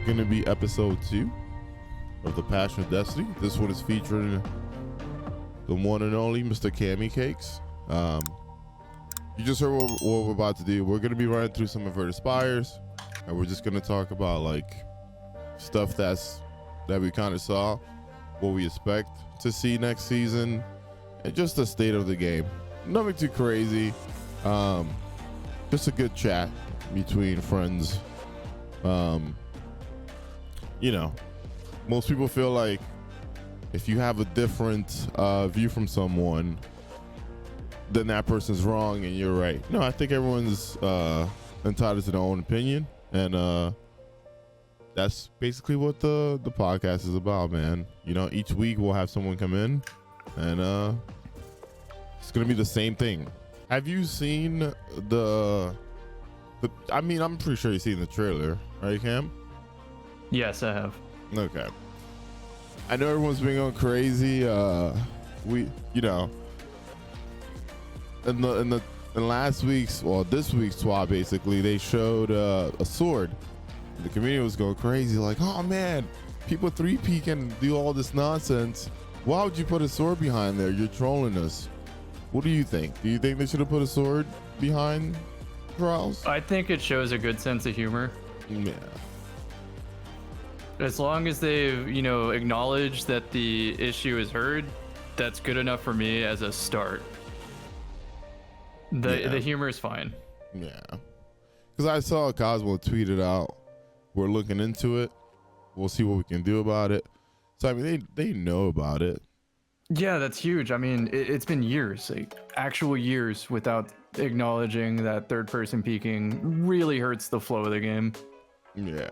going to be episode 2 of the Passion of Destiny. This one is featuring the one and only Mr. CammyCakes. You just heard what we're about to do. We're going to be running through some inverted spires, and we're just going to talk about like stuff that we kind of saw, what we expect to see next season, and just the state of the game. Nothing too crazy. Just a good chat between friends. You know, most people feel like if you have a different view from someone, then that person's wrong and you're right. No, I think everyone's entitled to their own opinion, and that's basically what the podcast is about, man. You know, each week we'll have someone come in, and it's gonna be the same thing. Have you seen the I mean, I'm pretty sure you've seen the trailer, right, Cam? Yes, I have. Okay. I know everyone's been going crazy. We, you know, in last week's, well, this week's swap, basically, they showed a sword. The community was going crazy, like, oh man, people 3P can do all this nonsense. Why would you put a sword behind there? You're trolling us. What do you think? Do you think they should have put a sword behind Trials? I think it shows a good sense of humor. Yeah. As long as they, you know, acknowledge that the issue is heard, that's good enough for me as a start. The humor is fine. Yeah. Because I saw Cosmo tweeted out, we're looking into it. We'll see what we can do about it. So, I mean, they know about it. Yeah, that's huge. I mean, it's been years, like actual years, without acknowledging that third person peeking really hurts the flow of the game. Yeah.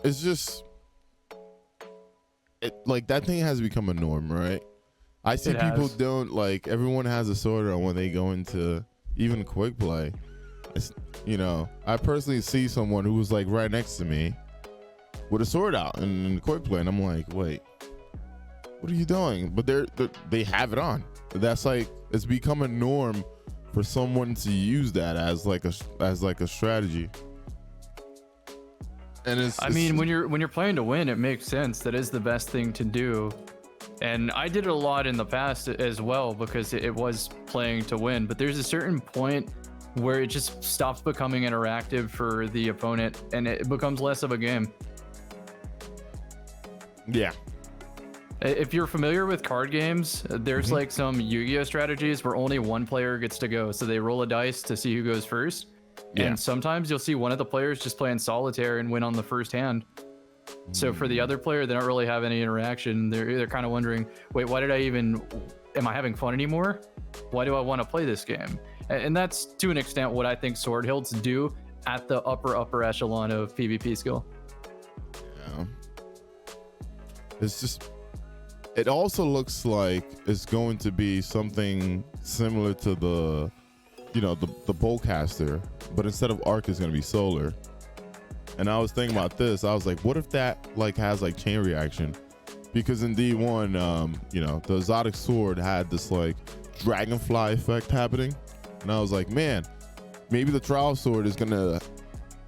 It's just, like, that thing has become a norm, right? I see people don't, like, everyone has a sword on when they go into even quick play. It's, you know, I personally see someone who was like right next to me with a sword out in quick play, and I'm like, wait, what are you doing? But they have it on. That's like, it's become a norm for someone to use that as like a strategy. And I mean, when you're playing to win, it makes sense. That is the best thing to do. And I did it a lot in the past as well because it was playing to win. But there's a certain point where it just stops becoming interactive for the opponent and it becomes less of a game. Yeah. If you're familiar with card games, there's like some Yu-Gi-Oh strategies where only one player gets to go. So they roll a dice to see who goes first. Yeah. And sometimes you'll see one of the players just playing solitaire and win on the first hand. So for the other player, they don't really have any interaction. They're kind of wondering, wait, am I having fun anymore? Why do I want to play this game? And that's to an extent what I think sword hilts do at the upper echelon of PvP skill. Yeah. It's just, it also looks like it's going to be something similar to the, you know, the bowcaster, but instead of arc is going to be solar. And I was thinking about this. I was like, what if that like has like chain reaction? Because in D1, you know, the exotic sword had this like dragonfly effect happening. And I was like, man, maybe the trial sword is going to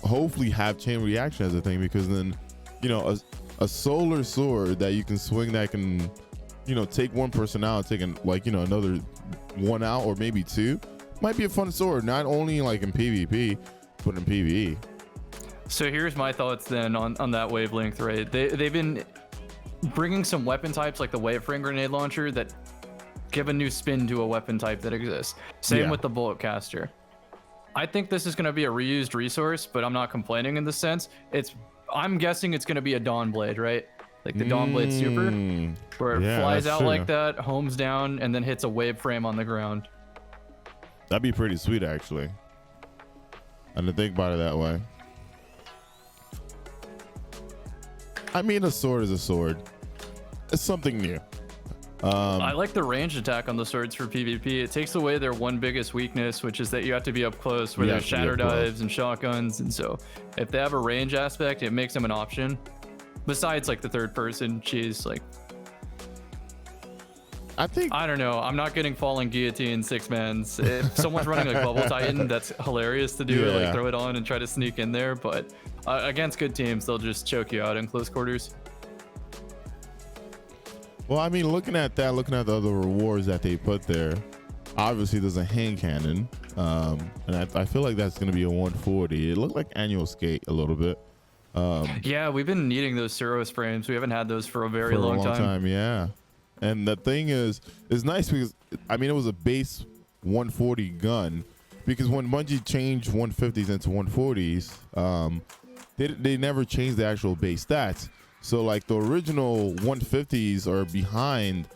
hopefully have chain reaction as a thing, because then, you know, a solar sword that you can swing that can, you know, take one person out, taking like, you know, another one out or maybe two, might be a fun sword, not only like in PvP, but in PvE. So here's my thoughts then on that wavelength, right? They've been bringing some weapon types like the Waveframe grenade launcher that give a new spin to a weapon type that exists. Same with the bullet caster. I think this is going to be a reused resource, but I'm not complaining in the sense. I'm guessing it's going to be a Dawn Blade, right? Like the Dawn Blade Super, where it flies out like that, homes down, and then hits a Waveframe on the ground. That'd be pretty sweet, actually. I didn't think about it that way. I mean, a sword is a sword. It's something new. I like the range attack on the swords for PvP. It takes away their one biggest weakness, which is that you have to be up close, where there's shatter dives and shotguns. And so if they have a range aspect, it makes them an option. Besides like the third person cheese, like I don't know. I'm not getting falling guillotine 6-mans. If someone's running like Bubble Titan, that's hilarious to do. Like throw it on and try to sneak in there. But against good teams, they'll just choke you out in close quarters. Well, I mean, looking at the other rewards that they put there, obviously there's a hand cannon, and I feel like that's going to be a 140. It looked like annual skate a little bit. Yeah, we've been needing those Suros frames. We haven't had those for a very long time. Yeah. And the thing is, it's nice because, I mean, it was a base 140 gun, because when Bungie changed 150s into 140s, they never changed the actual base stats. So like the original 150s are behind,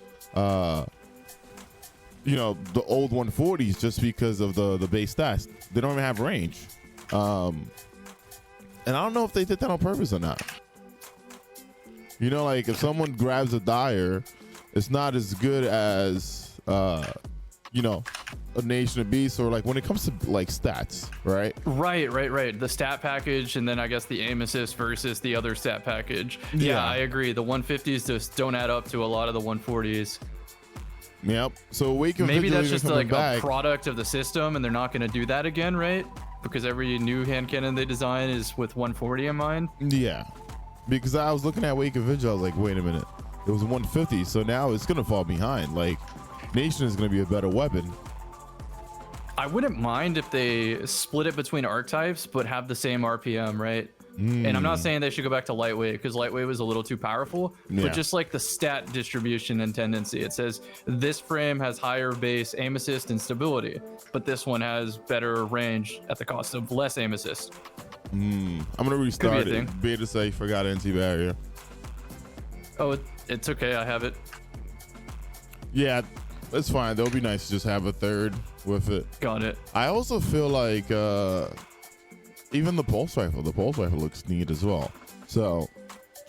you know, the old 140s just because of the base stats. They don't even have range. And I don't know if they did that on purpose or not. You know, like if someone grabs a Dire, it's not as good as, you know, a Nation of Beasts, or like when it comes to like stats, right? Right. The stat package, and then I guess the aim assist versus the other stat package. Yeah, I agree. The 150s just don't add up to a lot of the 140s. Yep. So maybe that's just like a product of the system, and they're not going to do that again, right? Because every new hand cannon they design is with 140 in mind. Yeah. Because I was looking at Wake of Vigil, I was like, wait a minute, it was 150, so now it's going to fall behind. Like, Nation is going to be a better weapon. I wouldn't mind if they split it between archetypes, but have the same RPM, right? And I'm not saying they should go back to lightweight, because lightweight was a little too powerful, but just like the stat distribution and tendency. It says this frame has higher base aim assist and stability, but this one has better range at the cost of less aim assist. I'm going to restart it. Beta say forgot anti-barrier. Oh, it's okay. I have it. Yeah, it's fine. That'll be nice to just have a third with it. Got it. I also feel like even the pulse rifle looks neat as well. So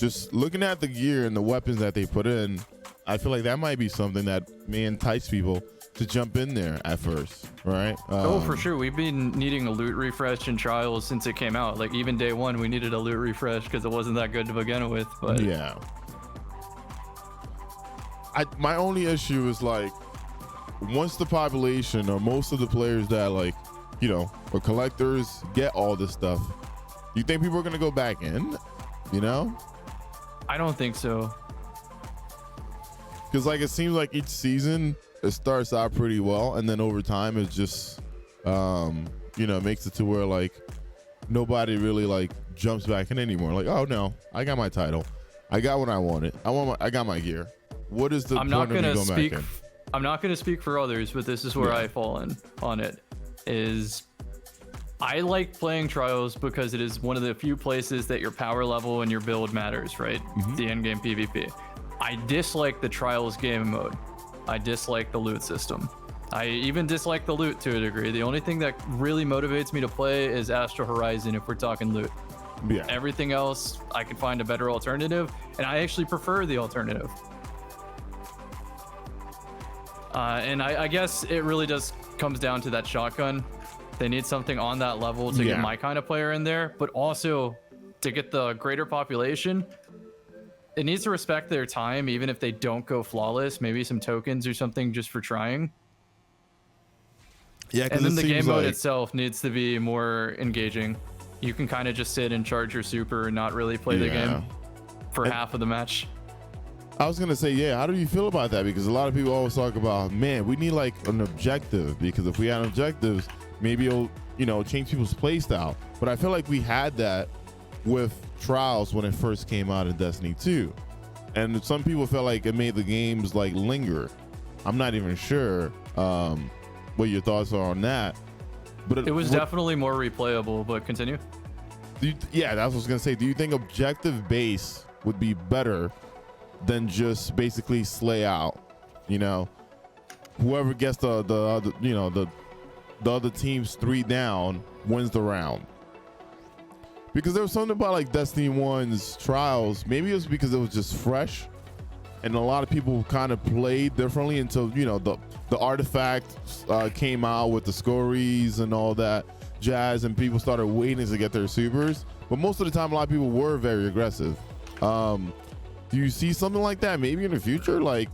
just looking at the gear and the weapons that they put in, I feel like that might be something that may entice people to jump in there at first, right? Oh, for sure. We've been needing a loot refresh in Trials since it came out. Like even day one, we needed a loot refresh because it wasn't that good to begin with. But yeah, my only issue is like, once the population or most of the players that like, you know, or collectors get all this stuff, you think people are gonna go back in? You know? I don't think so. Because like it seems like each season it starts out pretty well, and then over time it just, you know, makes it to where like nobody really like jumps back in anymore. Like, oh no, I got my title, I got what I wanted, I got my gear. What is the point of me going back in? I'm not going to speak for others, but this is where I fall in on it. Is I like playing Trials because it is one of the few places that your power level and your build matters, right? The in-game PvP. I dislike the Trials game mode. I dislike the loot system. I even dislike the loot to a degree. The only thing that really motivates me to play is Astral Horizon if we're talking loot. Yeah. Everything else, I could find a better alternative, and I actually prefer the alternative. And I guess it really just comes down to that shotgun. They need something on that level to get my kind of player in there, but also to get the greater population. It needs to respect their time, even if they don't go flawless. Maybe some tokens or something just for trying. Yeah, and then the game mode itself needs to be more engaging. You can kind of just sit and charge your super and not really play the game for half of the match. I was gonna say, yeah, how do you feel about that? Because a lot of people always talk about, man, we need like an objective, because if we had objectives, maybe it'll, you know, change people's play style. But I feel like we had that with Trials when it first came out in Destiny 2. And some people felt like it made the games like linger. I'm not even sure what your thoughts are on that. But it was definitely more replayable, but continue. Yeah, that's what I was gonna say. Do you think objective base would be better than just basically slay out? You know, whoever gets the other, you know, the other team's 3 down wins the round. Because there was something about like Destiny 1's Trials, maybe it was because it was just fresh and a lot of people kind of played differently until, you know, the artifact came out with the scories and all that jazz, and people started waiting to get their supers. But most of the time, a lot of people were very aggressive. Do you see something like that maybe in the future? Like,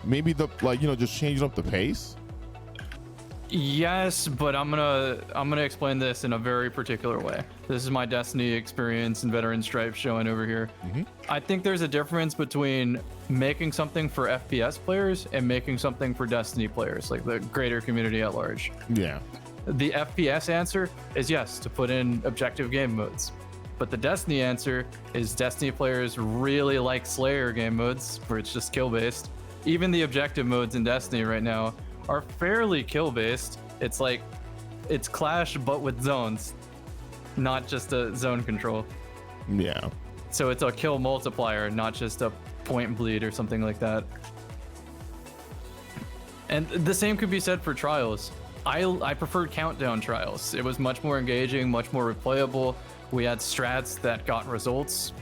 maybe the just changing up the pace. Yes, but I'm gonna explain this in a very particular way. This is my Destiny experience and veteran stripe showing over here. I think there's a difference between making something for FPS players and making something for Destiny players, like the greater community at large. Yeah. The FPS answer is yes, to put in objective game modes. But the Destiny answer is Destiny players really like Slayer game modes, where it's just kill based. Even the objective modes in Destiny right now are fairly kill based. It's like it's Clash but with zones, not just a zone control. Yeah. So it's a kill multiplier, not just a point bleed or something like that. And the same could be said for trials. I preferred countdown trials. It was much more engaging, much more replayable. We had strats that got results.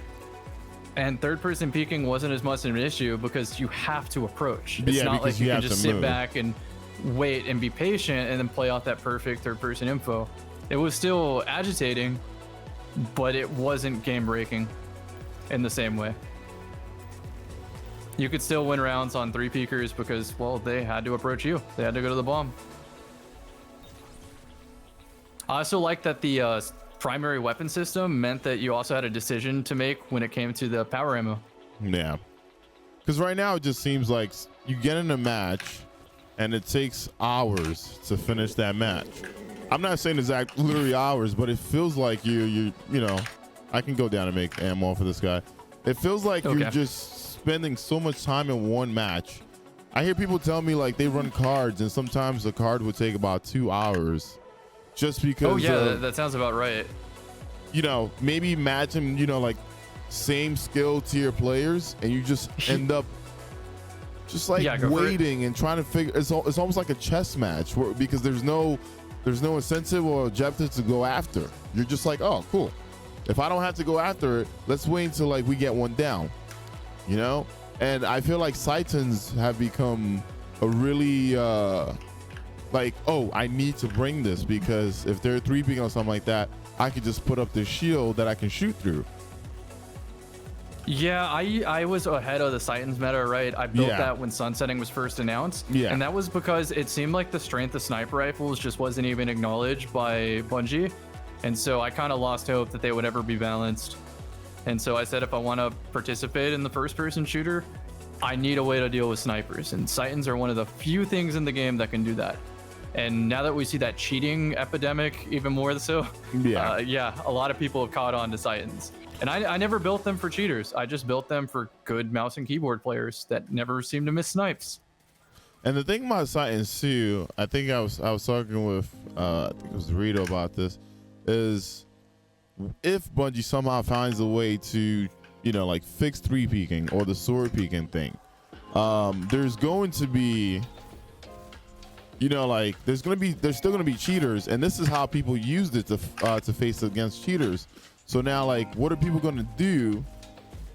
And third person peeking wasn't as much an issue because you have to approach. It's not like you can just sit back and wait and be patient and then play out that perfect third person info. It was still agitating, but it wasn't game breaking in the same way. You could still win rounds on 3 peekers because, well, they had to approach you. They had to go to the bomb. I also like that the primary weapon system meant that you also had a decision to make when it came to the power ammo. Yeah. Because right now it just seems like you get in a match and it takes hours to finish that match. I'm not saying literally hours, but it feels like you know, I can go down and make ammo for this guy. It feels like you're just spending so much time in one match. I hear people tell me like they run cards and sometimes the card would take about 2 hours just because. Oh yeah, that sounds about right. You know, maybe imagine, you know, like same skill tier players and you just end up just like waiting and trying to figure. It's almost like a chess match because there's no incentive or objective to go after. You're just like, oh, cool. If I don't have to go after it, let's wait until like we get one down, you know? And I feel like Titans have become a really like, oh, I need to bring this because if they're 3-peaking or something like that, I could just put up this shield that I can shoot through. Yeah, I was ahead of the Titans meta, right? I built that when sunsetting was first announced. Yeah. And that was because it seemed like the strength of sniper rifles just wasn't even acknowledged by Bungie. And so I kind of lost hope that they would ever be balanced. And so I said, if I want to participate in the first person shooter, I need a way to deal with snipers. And Titans are one of the few things in the game that can do that. And now that we see that cheating epidemic even more so, a lot of people have caught on to Titans. And I never built them for cheaters. I just built them for good mouse and keyboard players that never seem to miss snipes. And the thing about Titans too, I think I was talking with I think it was Rito about this, is if Bungie somehow finds a way to, you know, like fix 3-peaking or the sword peeking thing, there's going to be, you know, like there's still gonna be cheaters, and this is how people used it to face against cheaters. So now, like, what are people gonna do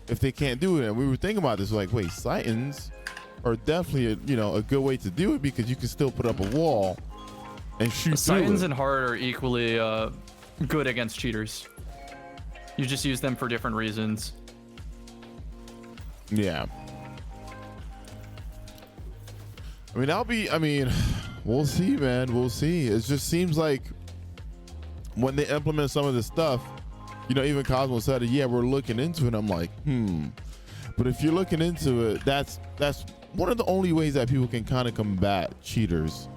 if they can't do it? And we were thinking about this, like, wait, Titans are definitely a good way to do it because you can still put up a wall and shoot through it. Titans and Hard are equally good against cheaters. You just use them for different reasons. Yeah. I mean, we'll see, man. We'll see. It just seems like when they implement some of this stuff, you know, even Cosmo said, yeah, we're looking into it. I'm like, But if you're looking into it, that's one of the only ways that people can kind of combat cheaters.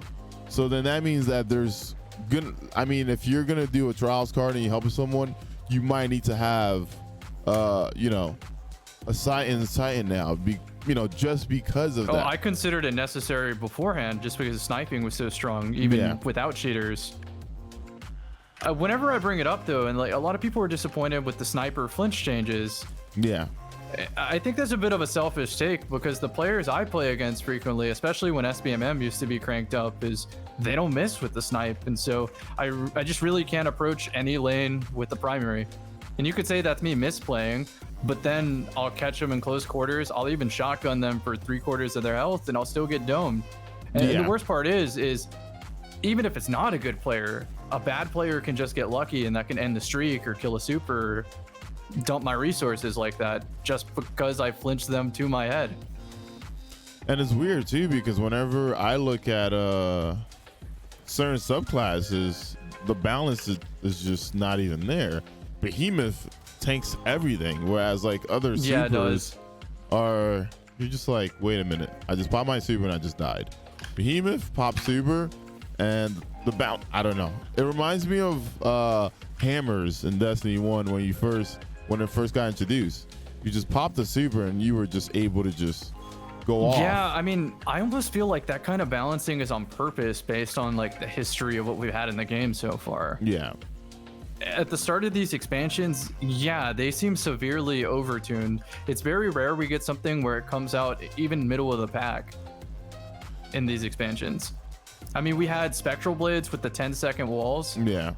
So then that means that if you're gonna do a trials card and you're helping someone, you might need to have, a Titan now, just because of that. I considered it necessary beforehand just because sniping was so strong, even without cheaters. Whenever I bring it up though, and like a lot of people were disappointed with the sniper flinch changes. Yeah. I think that's a bit of a selfish take because the players I play against frequently, especially when SBMM used to be cranked up, is they don't miss with the snipe. And so I just really can't approach any lane with the primary. And you could say that's me misplaying, but then I'll catch them in close quarters. I'll even shotgun them for 3/4 of their health and I'll still get domed. And the worst part is even if it's not a good player, a bad player can just get lucky and that can end the streak or kill a super, or dump my resources like that just because I flinched them to my head. And it's weird too, because whenever I look at certain subclasses, the balance is just not even there. Behemoth tanks everything, whereas like other supers are, you're just like, wait a minute, I just popped my super and I just died. Behemoth pop super and the bounce, I don't know, it reminds me of hammers in Destiny 1 when it first got introduced. You just popped the super and you were just able to just go off. Yeah, I mean, I almost feel like that kind of balancing is on purpose based on like the history of what we've had in the game so far. Yeah. At the start of these expansions, yeah, they seem severely overtuned. It's very rare we get something where it comes out even middle of the pack in these expansions. I mean, we had Spectral Blades with the 10-second walls. Yeah.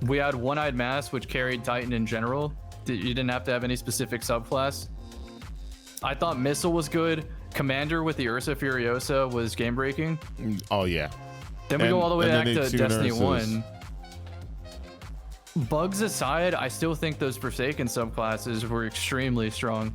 We had One-Eyed Mass, which carried Titan in general. You didn't have to have any specific subclass. I thought Missile was good. Commander with the Ursa Furiosa was game breaking. Oh yeah. Then we go all the way back to Destiny Ursas. 1. Bugs aside, I still think those Forsaken subclasses were extremely strong.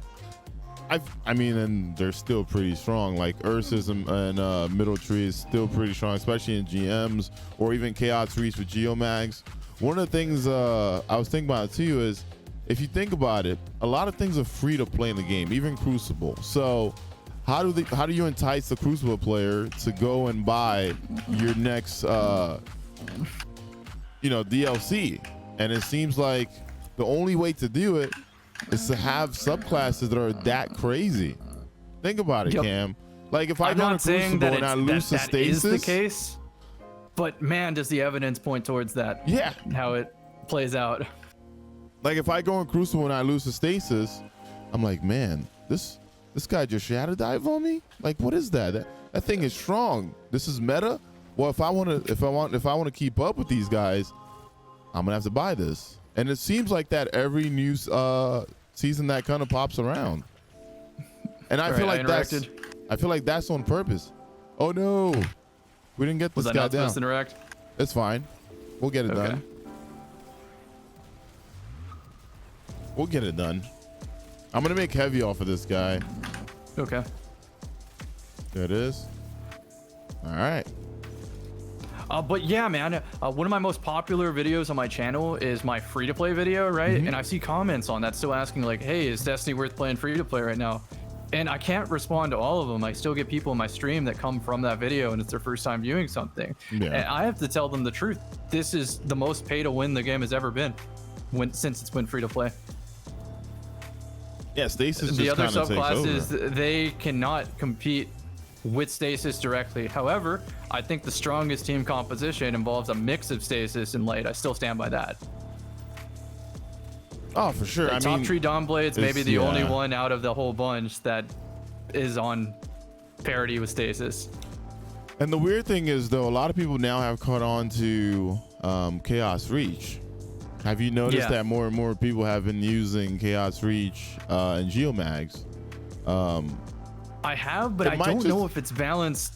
I mean, and they're still pretty strong. Like Ursus and Middle Tree is still pretty strong, especially in GMs or even Chaos Reach with Geomags. One of the things I was thinking about too is, if you think about it, a lot of things are free to play in the game, even Crucible. So how do you entice the Crucible player to go and buy your next DLC? And it seems like the only way to do it is to have subclasses that are that crazy. Think about it, Cam. Like if I go to Crucible and I lose the stasis, that is the case, but man, does the evidence point towards that? Yeah, how it plays out. Like if I go in Crucible and I lose the stasis, I'm like, man, this guy just shadow dive on me. Like, what is that? That thing is strong. This is meta. Well, if I want to keep up with these guys, I'm gonna have to buy this. And it seems like that every new season that kind of pops around. And I feel like that's on purpose. Oh no, we didn't get this guy down. Was I not supposed to interact? It's fine. We'll get it done. We'll get it done. I'm gonna make heavy off of this guy. Okay. There it is. All right. But yeah, man, one of my most popular videos on my channel is my free-to-play video, right? And I see comments on that still asking like, hey, is Destiny worth playing free-to-play right now? And I can't respond to all of them. I still get people in my stream that come from that video and it's their first time viewing something. Yeah. And I have to tell them the truth. This is the most pay-to-win the game has ever been since it's been free-to-play. Yeah, Stasis the just other subclasses, over. They cannot compete with Stasis directly. However, I think the strongest team composition involves a mix of Stasis and Light. I still stand by that. Oh, for sure. Like, Top Tree Dawnblade's maybe the only one out of the whole bunch that is on parity with Stasis. And the weird thing is, though, a lot of people now have caught on to Chaos Reach. Have you noticed that more and more people have been using Chaos Reach and Geomags? I have, but I don't know if it's balanced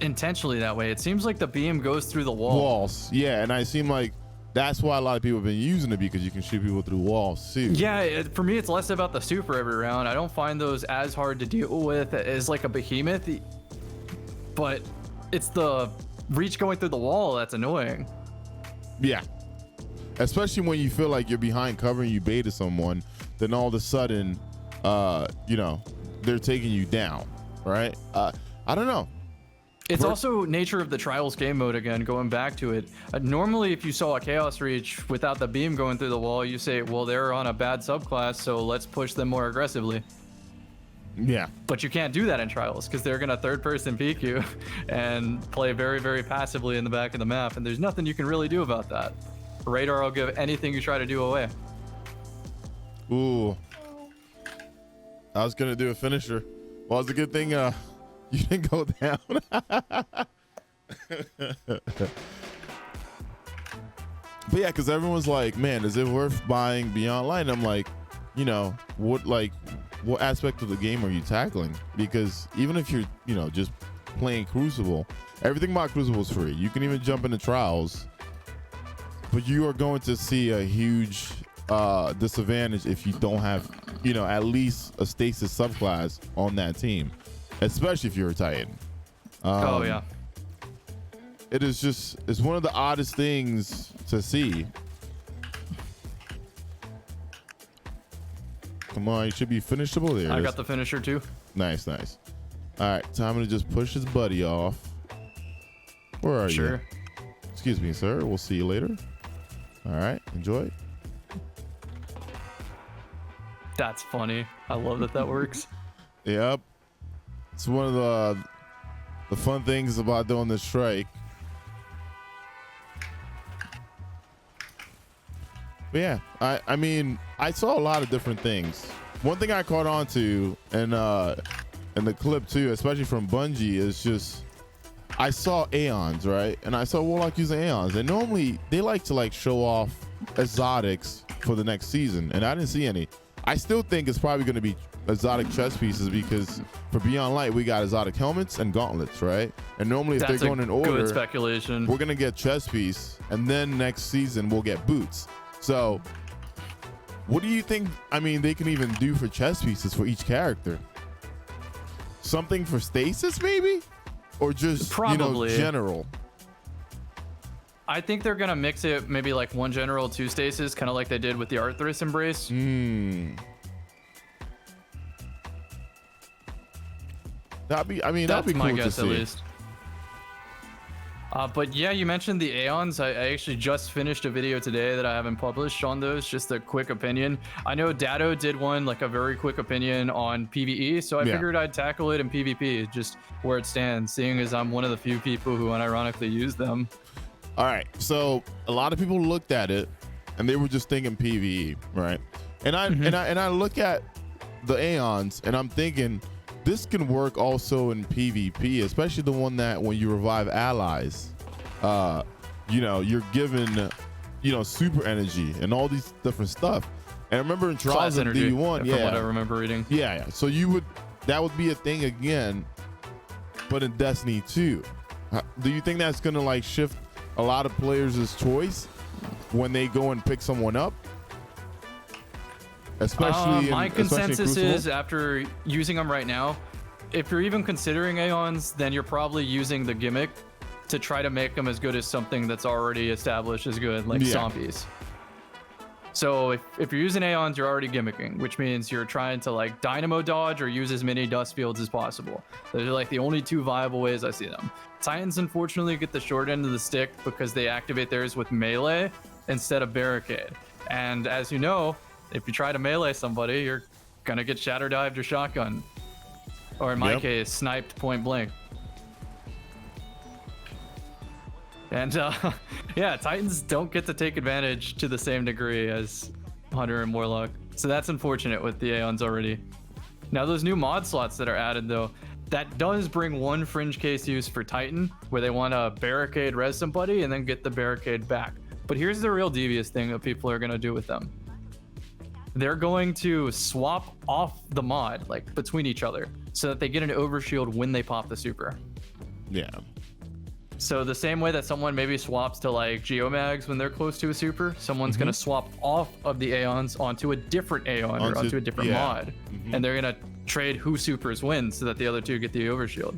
intentionally that way. It seems like the beam goes through the walls. Yeah, and I seem like that's why a lot of people have been using it, because you can shoot people through walls too. Yeah, for me, it's less about the super every round. I don't find those as hard to deal with as like a behemoth, but it's the reach going through the wall that's annoying. Yeah. Especially when you feel like you're behind cover and you baited someone, then all of a sudden, they're taking you down, right? I don't know. It's also nature of the Trials game mode again, going back to it. Normally, if you saw a Chaos Reach without the beam going through the wall, you say, well, they're on a bad subclass, so let's push them more aggressively. Yeah. But you can't do that in Trials because they're going to third-person peek you and play very, very passively in the back of the map, and there's nothing you can really do about that. Radar will give anything you try to do away. Ooh. I was going to do a finisher. Well, it's a good thing you didn't go down. But yeah, because everyone's like, man, is it worth buying Beyond Light? And I'm like, what aspect of the game are you tackling? Because even if you're, just playing Crucible, everything about Crucible is free. You can even jump into Trials, but you are going to see a huge disadvantage if you don't have, at least a Stasis subclass on that team. especially if you're a Titan. Oh yeah. It's one of the oddest things to see. Come on, you should be finishable there. I got the finisher too. Nice. All right, time to just push his buddy off. Where are you? Sure. Excuse me, sir. We'll see you later. All right, enjoy. That's funny. I love that works. Yep. It's one of the fun things about doing this strike. But yeah, I mean, I saw a lot of different things. One thing I caught on to in the clip too, especially from Bungie, is just I saw Aeons, right? And I saw Warlock using Aeons. And normally they like to show off exotics for the next season, and I didn't see any. I still think it's probably going to be exotic chest pieces, because for Beyond Light we got exotic helmets and gauntlets, right? And normally if they're going in order, good speculation. We're gonna get chest piece, and then next season we'll get boots. So what do you think, I mean, they can even do for chest pieces for each character? Something for stasis maybe, or just probably general? I think they're gonna mix it, maybe like one general, two stasis, kind of like they did with the Arthurus Embrace. That'd be cool my to guess see. at least. But yeah, you mentioned the Aeons. I actually just finished a video today that I haven't published on those, just a quick opinion. I know Dado did one, like a very quick opinion on PvE, so I figured I'd tackle it in PvP, just where it stands, seeing as I'm one of the few people who unironically use them. All right, so a lot of people looked at it and they were just thinking PvE, right? And I look at the Aeons and I'm thinking this can work also in PvP, especially the one that when you revive allies, you're given, super energy and all these different stuff. And I remember in Trials of energy, D1, from what I remember reading. Yeah. So that would be a thing again, but in Destiny 2. Do you think that's gonna shift a lot of players' choice when they go and pick someone up? Especially my consensus Crucible? is, after using them right now, if you're even considering Aeons, then you're probably using the gimmick to try to make them as good as something that's already established as good, like Stompees. So if you're using Aeons, you're already gimmicking, which means you're trying to dynamo dodge or use as many dust fields as possible. Those are the only two viable ways I see them. Titans unfortunately get the short end of the stick because they activate theirs with melee instead of barricade. And as you know, if you try to melee somebody, you're gonna get shatter dived or shotgun, or in my case, sniped point blank. And Titans don't get to take advantage to the same degree as Hunter and Warlock, so that's unfortunate with the Aeons already. Now those new mod slots that are added though, that does bring one fringe case use for Titan, where they want to barricade res somebody and then get the barricade back. But here's the real devious thing that people are gonna do with them. They're going to swap off the mod between each other so that they get an overshield when they pop the super. Yeah. So the same way that someone maybe swaps to Geomags when they're close to a super, someone's gonna swap off of the Aeons onto a different Aeon or onto a different mod, and they're gonna trade who supers win so that the other two get the overshield.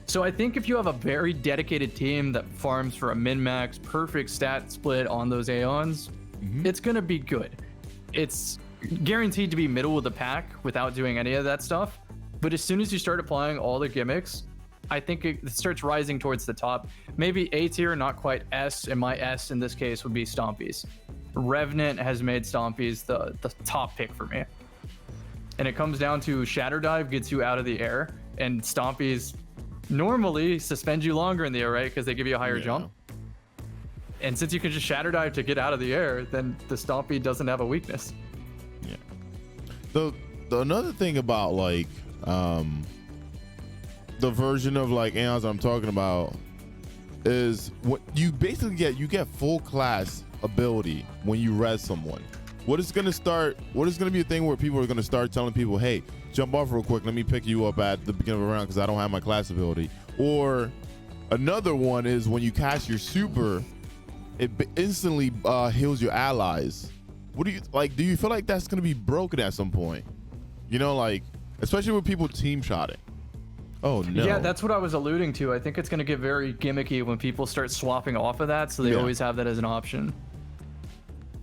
So I think if you have a very dedicated team that farms for a min-max perfect stat split on those Aeons, it's gonna be good. It's guaranteed to be middle of the pack without doing any of that stuff. But as soon as you start applying all the gimmicks, I think it starts rising towards the top. Maybe A tier, not quite S, and my S in this case would be Stompees. Revenant has made Stompees the top pick for me. And it comes down to Shatter Dive gets you out of the air, and Stompees normally suspend you longer in the air, right? Because they give you a higher jump. And since you can just Shatter Dive to get out of the air, then the Stompee doesn't have a weakness. Yeah. The another thing about the version of Aeons I'm talking about is what you basically get full class ability when you res someone. What is gonna be a thing where people are gonna start telling people, hey, jump off real quick, let me pick you up at the beginning of a round because I don't have my class ability. Or another one is when you cast your super, it instantly heals your allies. What do you do you feel like that's gonna be broken at some point? especially with people team shotting. Oh no. Yeah, that's what I was alluding to. I think it's going to get very gimmicky when people start swapping off of that, so they always have that as an option.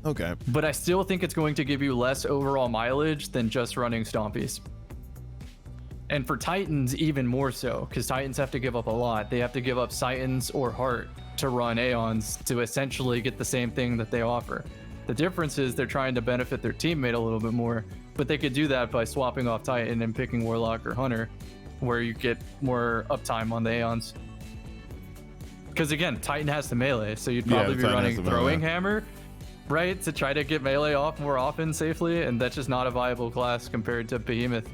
Okay. But I still think it's going to give you less overall mileage than just running Stompees. And for Titans, even more so, because Titans have to give up a lot. They have to give up Titans or Heart to run Aeons to essentially get the same thing that they offer. The difference is they're trying to benefit their teammate a little bit more, but they could do that by swapping off Titan and picking Warlock or Hunter, where you get more uptime on the Aeons. Because again, Titan has the melee, so you'd probably be running Throwing Hammer, right, to try to get melee off more often safely, and that's just not a viable class compared to Behemoth.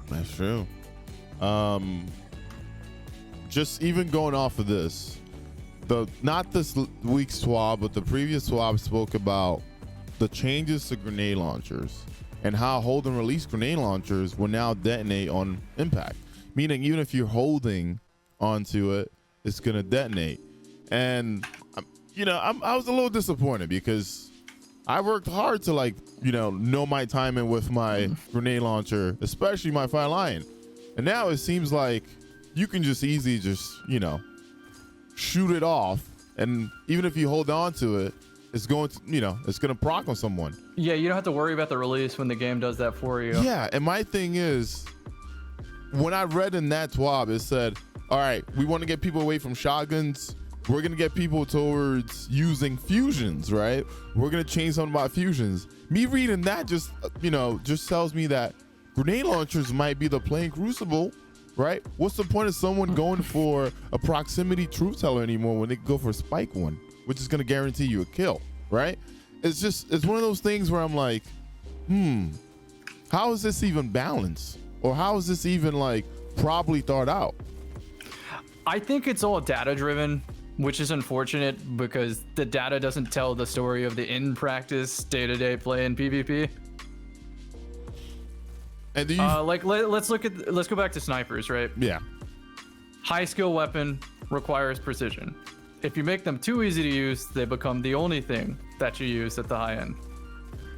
That's true. Just even going off of this, not this week's swab, but the previous swab spoke about the changes to grenade launchers and how hold and release grenade launchers will now detonate on impact, meaning even if you're holding onto it, it's gonna detonate. And I was a little disappointed because I worked hard to know my timing with my grenade launcher, especially my Fire Lion, and now it seems like you can just easily shoot it off, and even if you hold on to it, it's going to it's going to proc on someone. Yeah, you don't have to worry about the release when the game does that for you. Yeah, and my thing is, when I read in that swab, it said, all right, we want to get people away from shotguns. We're going to get people towards using fusions, right? We're going to change something about fusions. Me reading that just tells me that grenade launchers might be the plain Crucible, right? What's the point of someone going for a proximity truth teller anymore when they go for a spike one, which is going to guarantee you a kill, right? It's one of those things where I'm like, how is this even balanced? Or how is this even properly thought out? I think it's all data driven, which is unfortunate because the data doesn't tell the story of the in practice day-to-day play in PvP. And do you let's go back to snipers, right? Yeah. High skill weapon requires precision. If you make them too easy to use, they become the only thing that you use at the high end,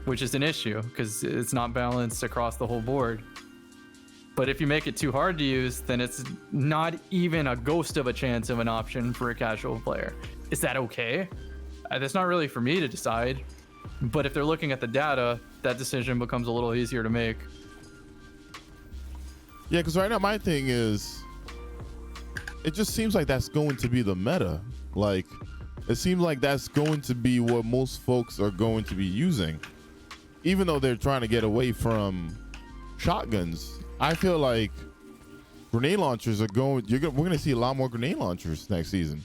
which is an issue because it's not balanced across the whole board. But if you make it too hard to use, then it's not even a ghost of a chance of an option for a casual player. Is that okay? That's not really for me to decide. But if they're looking at the data, that decision becomes a little easier to make. Yeah, because right now my thing is, it just seems like that's going to be the meta. It seems like that's going to be what most folks are going to be using, even though they're trying to get away from shotguns. I feel like grenade launchers are going. We're going to see a lot more grenade launchers next season,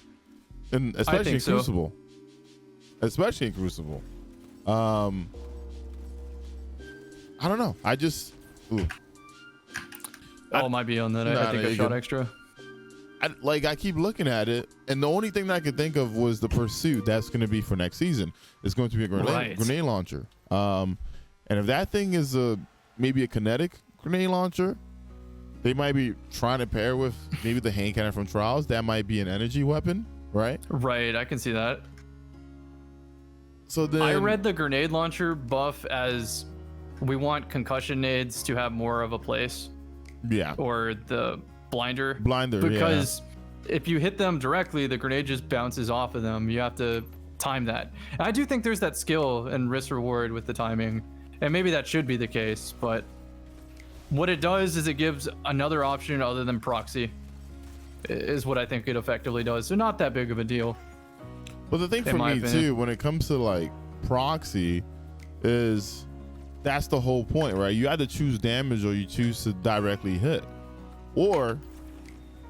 and especially in Crucible. Especially in Crucible. I don't know. I just. It might be on that. I think I shot extra. I keep looking at it, and the only thing that I could think of was the pursuit that's going to be for next season. It's going to be a grenade launcher. And if that thing is maybe a kinetic grenade launcher, they might be trying to pair with maybe the hand cannon from Trials. That might be an energy weapon, right? Right, I can see that. So then I read the grenade launcher buff as we want concussion nades to have more of a place. Yeah. Or the blinder, because if you hit them directly, the grenade just bounces off of them. You have to time that. And I do think there's that skill and risk reward with the timing, and maybe that should be the case, but what it does is it gives another option other than proxy, is what I think it effectively does. So not that big of a deal. But the thing for me too, when it comes to proxy, is that's the whole point, right? You either choose damage or you choose to directly hit. Or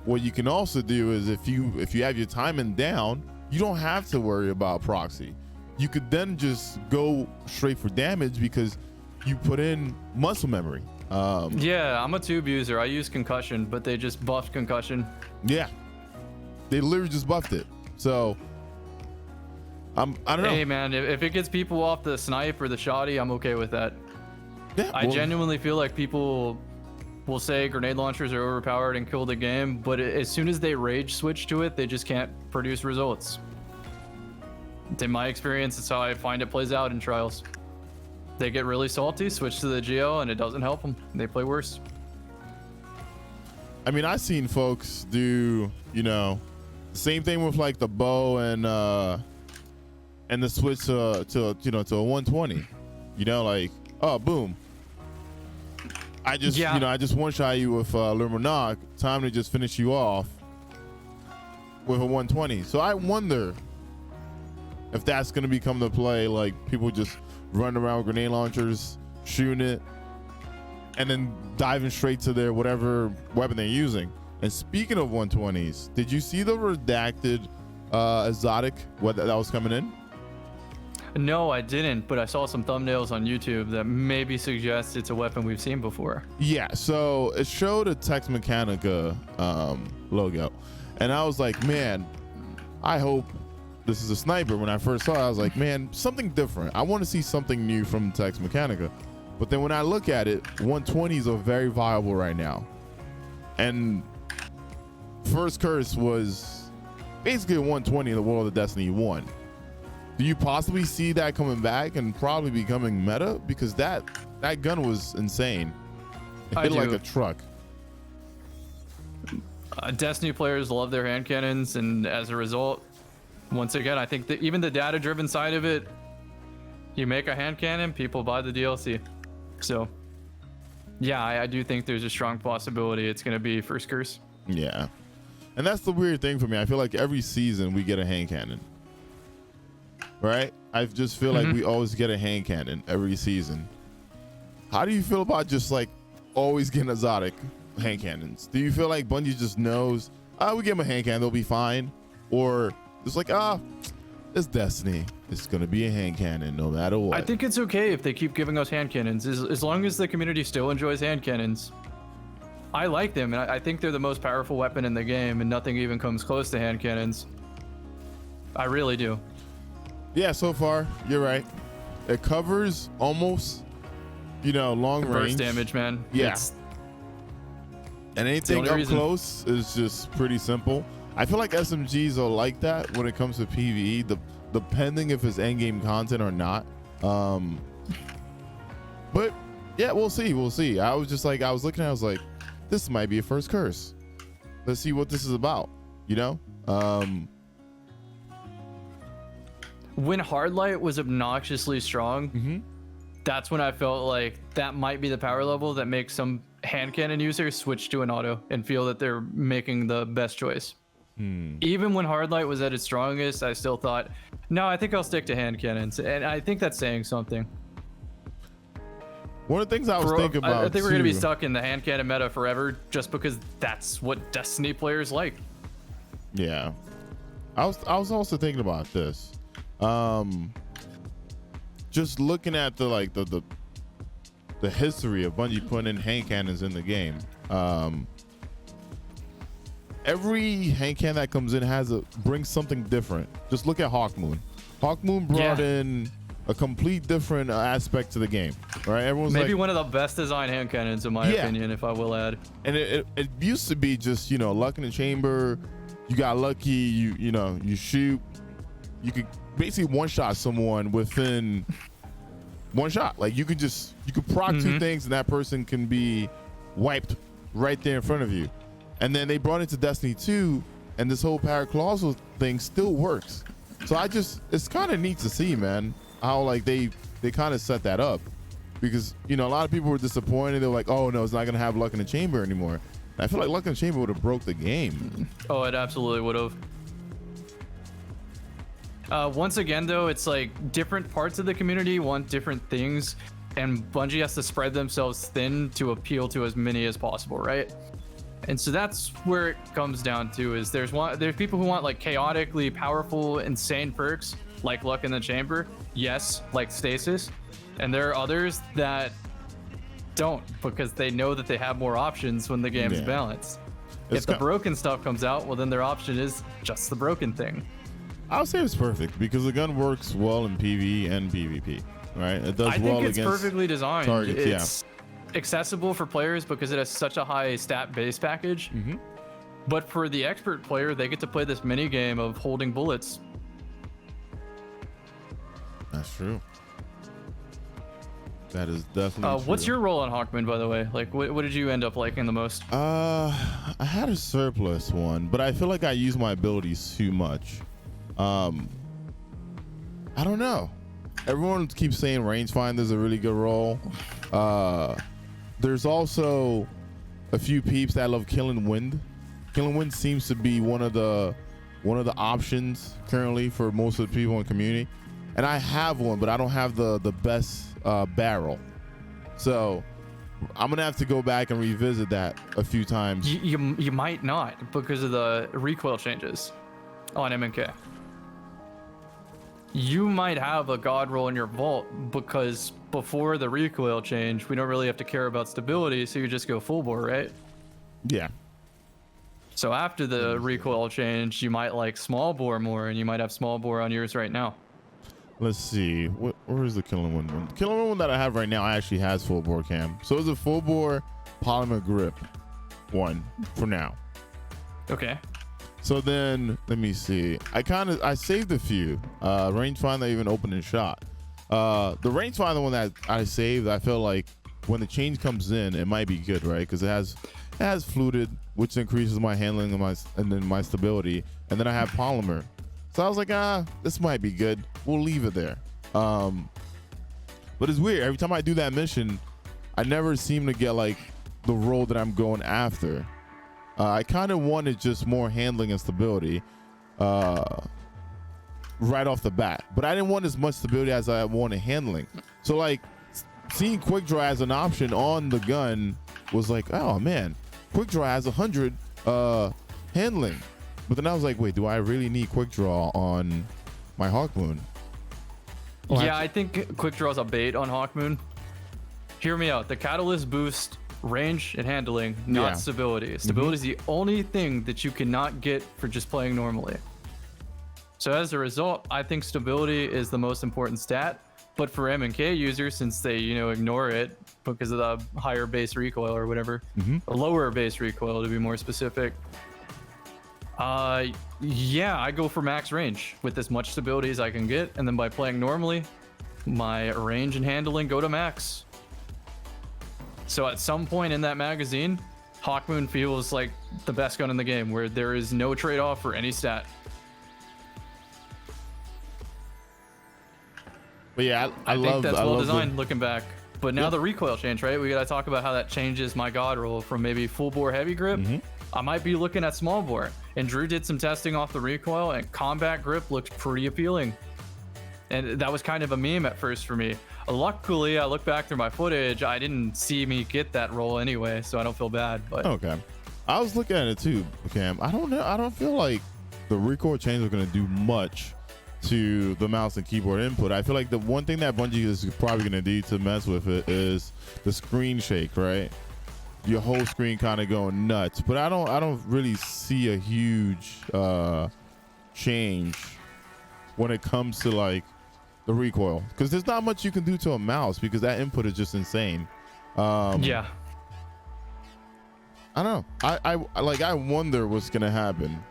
what you can also do is if you have your timing down, you don't have to worry about proxy. You could then just go straight for damage because you put in muscle memory. Yeah, I'm a tube user. I use concussion, but they just buffed concussion. Yeah, they literally just buffed it. So I don't know. Hey man, if it gets people off the snipe or the shoddy, I'm okay with that. Yeah, I genuinely feel like people will say grenade launchers are overpowered and kill the game, but as soon as they rage switch to it, they just can't produce results. In my experience, it's how I find it plays out in Trials. They get really salty, switch to the GL, and it doesn't help them. They play worse. I mean, I've seen folks do, the same thing with like the bow and the switch to a 120. Like, oh, boom. I just one shot you with Luminarch. Time to just finish you off with a 120. So I wonder if that's gonna become the play. Like people just run around with grenade launchers, shooting it, and then diving straight to their whatever weapon they're using. And speaking of 120s, did you see the redacted exotic that was coming in? No, I didn't, but I saw some thumbnails on YouTube that maybe suggest it's a weapon we've seen before. Yeah, so it showed a Tex Mechanica logo, and I was like, man, I hope this is a sniper. When I first saw it, I was like, man, something different. I want to see something new from Tex Mechanica. But then when I look at it, 120s are very viable right now. And First Curse was basically a 120 in the world of Destiny 1. Do you possibly see that coming back and probably becoming meta? Because that gun was insane. It hit like a truck. Destiny players love their hand cannons, and as a result, once again, I think that even the data-driven side of it, you make a hand cannon, people buy the DLC. So, yeah, I do think there's a strong possibility it's going to be First Curse. Yeah. And that's the weird thing for me. I feel like every season we get a hand cannon. Right? I just feel like we always get a hand cannon every season. How do you feel about just like always getting exotic hand cannons? Do you feel like Bungie just knows, we give them a hand cannon, they'll be fine? Or just like, it's Destiny. It's going to be a hand cannon no matter what. I think it's okay if they keep giving us hand cannons, as long as the community still enjoys hand cannons. I like them, and I think they're the most powerful weapon in the game, and nothing even comes close to hand cannons. I really do. Yeah, so far, you're right. It covers almost, long range. Burst damage, man. Yeah. And anything up close is just pretty simple. I feel like SMGs are like that when it comes to PvE, depending if it's endgame content or not. But yeah, we'll see. I was looking at it, I was like, this might be a First Curse. Let's see what this is about, When Hardlight was obnoxiously strong, that's when I felt like that might be the power level that makes some hand cannon users switch to an auto and feel that they're making the best choice. Even when Hardlight was at its strongest, I still thought, no, I think I'll stick to hand cannons. And I think that's saying something. One of the things I was thinking about, I think we're going to be stuck in the hand cannon meta forever just because that's what Destiny players like. Yeah. I was also thinking about this. Just looking at the history of Bungie putting in hand cannons in the game. Every hand cannon that comes in brings something different. Just look at Hawkmoon. Hawkmoon brought in a complete different aspect to the game, right? Everyone's maybe one of the best designed hand cannons in my opinion, if I will add. And it used to be just luck in the chamber. You got lucky. You shoot. You could basically one shot someone within one shot. Like you could proc two things and that person can be wiped right there in front of you. And then they brought it to Destiny 2, and this whole paracausal thing still works. So it's kind of neat to see, man, how like they kind of set that up, because a lot of people were disappointed. They're like, oh no, it's not gonna have luck in the chamber anymore. And I feel like luck in the chamber would have broke the game. Oh, it absolutely would have. Once again, though, it's like different parts of the community want different things, and Bungie has to spread themselves thin to appeal to as many as possible, right? And so that's where it comes down to, is there's people who want like chaotically powerful, insane perks like luck in the chamber, yes, like stasis, and there are others that don't, because they know that they have more options when the game's balanced. If the broken stuff comes out, well then their option is just the broken thing. I'll say it's perfect because the gun works well in PvE and PvP, right? It does I well think it's against perfectly designed. targets, It's accessible for players because it has such a high stat base package. But for the expert player, they get to play this mini game of holding bullets. That's true. That is definitely What's true. your role on Hawkmoon, by the way? Like, what did you end up liking the most? I had a surplus one, but I feel like I use my abilities too much. I don't know. Everyone keeps saying rangefinder's a really good role. There's also a few peeps that love killing wind. Killing wind seems to be one of the options currently for most of the people in the community. And I have one, but I don't have the best barrel. So I'm gonna have to go back and revisit that a few times. You might not, because of the recoil changes on MNK. You might have a god roll in your vault, because before the recoil change, we don't really have to care about stability, so you just go full bore, right? Yeah. So after the recoil change, you might like small bore more, and you might have small bore on yours right now. Let's see. Where is the killing one? The killing one that I have right now actually has full bore cam. So it's a full bore polymer grip one for now. Okay. So then let me see. I saved a few. Rangefinder even opened and shot. The rangefinder one that I saved, I feel like when the change comes in, it might be good, right? Because it has fluted, which increases my handling and then my stability. And then I have polymer. So I was like, this might be good. We'll leave it there. But it's weird. Every time I do that mission, I never seem to get like the role that I'm going after. I kind of wanted just more handling and stability right off the bat, but I didn't want as much stability as I wanted handling. So like seeing quick draw as an option on the gun was like, oh man, quick draw has 100 handling. But then I was like, wait, do I really need quick draw on my Hawkmoon? Yeah, I think quick draw is a bait on Hawkmoon. Hear me out. The catalyst boost range and handling, not stability. Stability is the only thing that you cannot get for just playing normally. So as a result, I think stability is the most important stat. But for M&K users, since they ignore it because of the higher base recoil or whatever, a lower base recoil to be more specific. Yeah, I go for max range with as much stability as I can get, and then by playing normally, my range and handling go to max. So at some point in that magazine, Hawkmoon feels like the best gun in the game, where there is no trade-off for any stat. But yeah, I think love that's well love designed looking back. But now the recoil change, right? We gotta talk about how that changes my god roll from maybe full bore heavy grip. I might be looking at small bore. And Drew did some testing off the recoil, and combat grip looked pretty appealing. And that was kind of a meme at first for me. Luckily, I look back through my footage, I didn't see me get that roll anyway, so I don't feel bad. But okay, I was looking at it too, Cam. I don't know. I don't feel like the recoil change are gonna do much to the mouse and keyboard input. I feel like the one thing that Bungie is probably gonna do to mess with it is the screen shake, right? Your whole screen kind of going nuts. But I don't really see a huge change when it comes to like the recoil, because there's not much you can do to a mouse because that input is just insane. yeah, I don't know. I wonder what's gonna happen,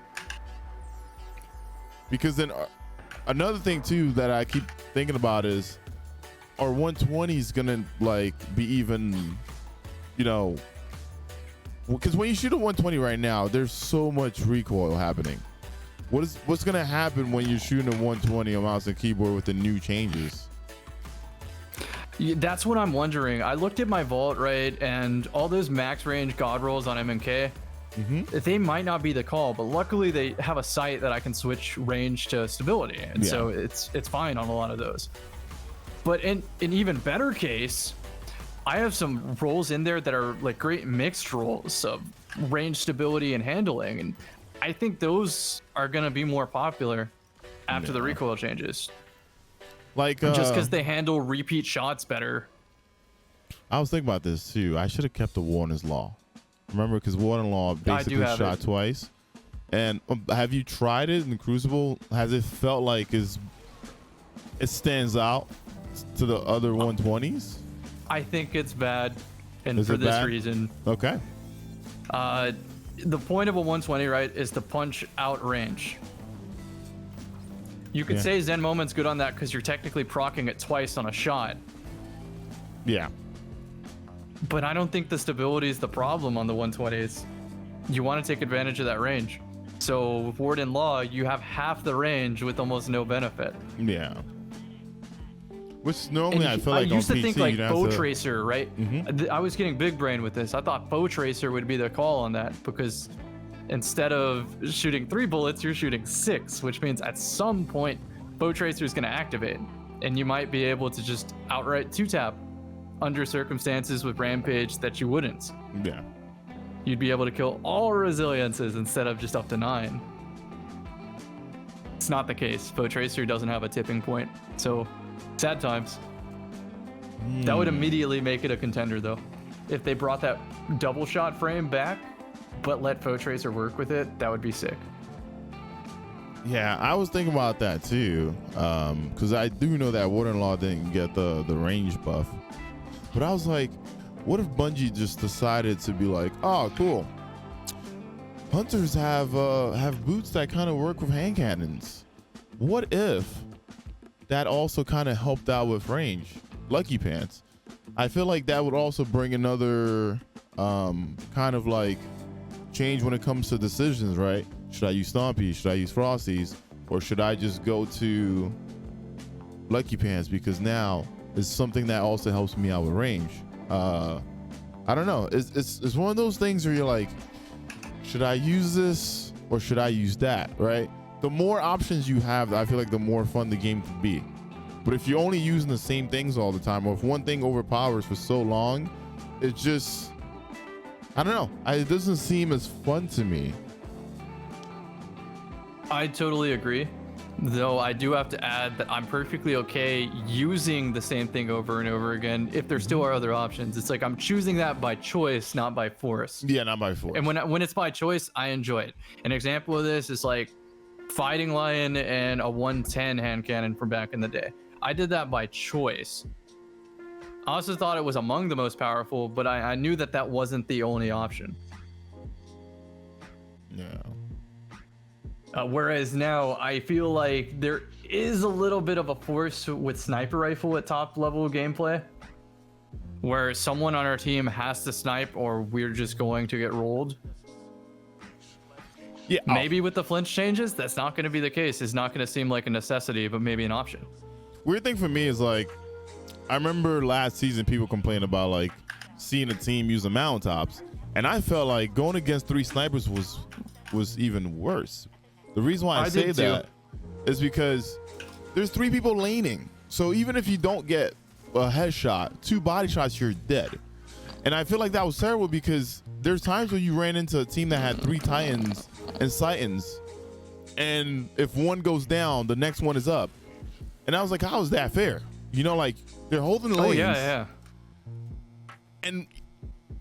because then another thing too that I keep thinking about is, are 120s gonna like be even, because when you shoot a 120 right now, there's so much recoil happening. What's gonna happen when you're shooting a 120 on mouse and keyboard with the new changes? Yeah, that's what I'm wondering. I looked at my vault, right, and all those max range god rolls on M&K, they might not be the call, but luckily they have a sight that I can switch range to stability, and so it's fine on a lot of those. But in an even better case, I have some rolls in there that are like great mixed rolls of range, stability, and handling, and I think those are gonna be more popular after the recoil changes. Like just because they handle repeat shots better. I was thinking about this too. I should have kept the Warden's Law. Remember, because Warden Law basically shot twice. And have you tried it in the Crucible? Has it felt like it stands out to the other 120s? I think it's bad, and Is for it this bad? reason. Okay. The point of a 120, right, is to punch out range. You could say Zen Moment's good on that because you're technically proccing it twice on a shot. Yeah. But I don't think the stability is the problem on the 120s. You want to take advantage of that range. So with Ward and Law, you have half the range with almost no benefit. Yeah. Which normally I feel like I used on to PC, think like you'd Bow have to... Tracer, right? I was getting big brain with this. I thought Bow Tracer would be the call on that because instead of shooting 3 bullets, you're shooting 6, which means at some point Bow Tracer is going to activate, and you might be able to just outright 2-tap under circumstances with Rampage that you wouldn't. Yeah. You'd be able to kill all resiliences instead of just up to 9. It's not the case. Bow Tracer doesn't have a tipping point, so sad times. That would immediately make it a contender, though. If they brought that double shot frame back, but let Foe Tracer work with it, that would be sick. Yeah, I was thinking about that too, because I do know that Ward and Law didn't get the range buff. But I was like, what if Bungie just decided to be like, oh, cool. Hunters have boots that kind of work with hand cannons. What if that also kind of helped out with range? Lucky Pants. I feel like that would also bring another kind of like change when it comes to decisions, right? Should I use Stompees? Should I use Frosties? Or should I just go to Lucky Pants? Because now it's something that also helps me out with range. I don't know. It's one of those things where you're like, should I use this or should I use that, right? The more options you have, I feel like the more fun the game can be. But if you're only using the same things all the time, or if one thing overpowers for so long, it's just, I don't know. It doesn't seem as fun to me. I totally agree. Though I do have to add that I'm perfectly okay using the same thing over and over again if there still are other options. It's like I'm choosing that by choice, not by force. Yeah, not by force. And when it's by choice, I enjoy it. An example of this is like Fighting Lion and a 110 hand cannon from back in the day. I did that by choice. I also thought it was among the most powerful, but I knew that that wasn't the only option. Yeah. Whereas now I feel like there is a little bit of a force with sniper rifle at top level gameplay where someone on our team has to snipe or we're just going to get rolled. Yeah. Maybe with the flinch changes, that's not going to be the case. It's not going to seem like a necessity, but maybe an option. Weird thing for me is like, I remember last season people complained about like seeing a team using mountaintops, and I felt like going against 3 snipers was even worse. The reason why I say that is because there's 3 people laning. So even if you don't get a headshot, 2 body shots, you're dead. And I feel like that was terrible because there's times where you ran into a team that had 3 Titans and Titans, and if one goes down, the next one is up. And I was like, how is that fair? You know, like they're holding the lanes. Oh, yeah. And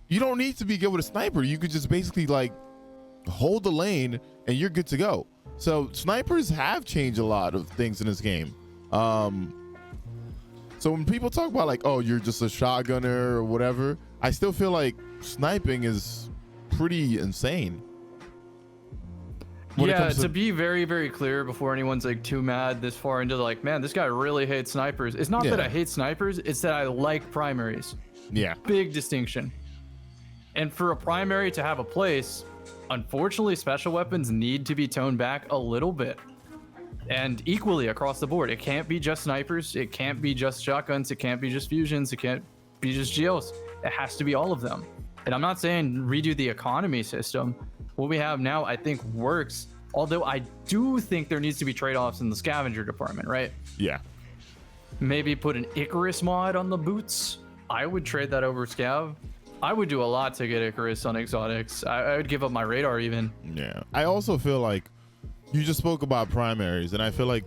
you don't need to be good with a sniper. You could just basically like hold the lane and you're good to go. So snipers have changed a lot of things in this game. So when people talk about like, oh, you're just a shotgunner or whatever, I still feel like sniping is pretty insane. Yeah, to be very, very clear before anyone's like too mad this far into like, man, this guy really hates snipers. It's not that I hate snipers, it's that I like primaries. Yeah. Big distinction. And for a primary to have a place, unfortunately, special weapons need to be toned back a little bit. And equally across the board. It can't be just snipers. It can't be just shotguns. It can't be just fusions. It can't be just GLs. It has to be all of them. And I'm not saying redo the economy system. What we have now, I think, works. Although I do think there needs to be trade-offs in the scavenger department, right? Yeah. Maybe put an Icarus mod on the boots. I would trade that over scav. I would do a lot to get Icarus on exotics. I would give up my radar even. Yeah. I also feel like you just spoke about primaries, and I feel like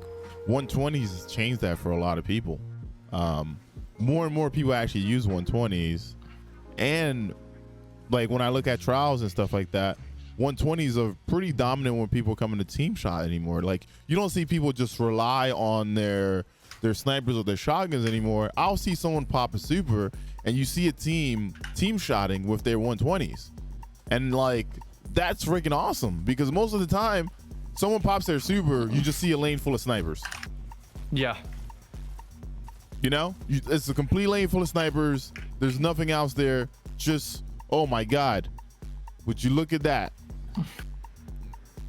120s has changed that for a lot of people. More and more people actually use 120s. And like when I look at trials and stuff like that, 120s are pretty dominant when people come into team shot anymore. Like you don't see people just rely on their snipers or their shotguns anymore. I'll see someone pop a super and you see a team shotting with their 120s. And like, that's freaking awesome because most of the time someone pops their super, you just see a lane full of snipers. Yeah. You know, it's a complete lane full of snipers. There's nothing else there. Just, oh my God, would you look at that?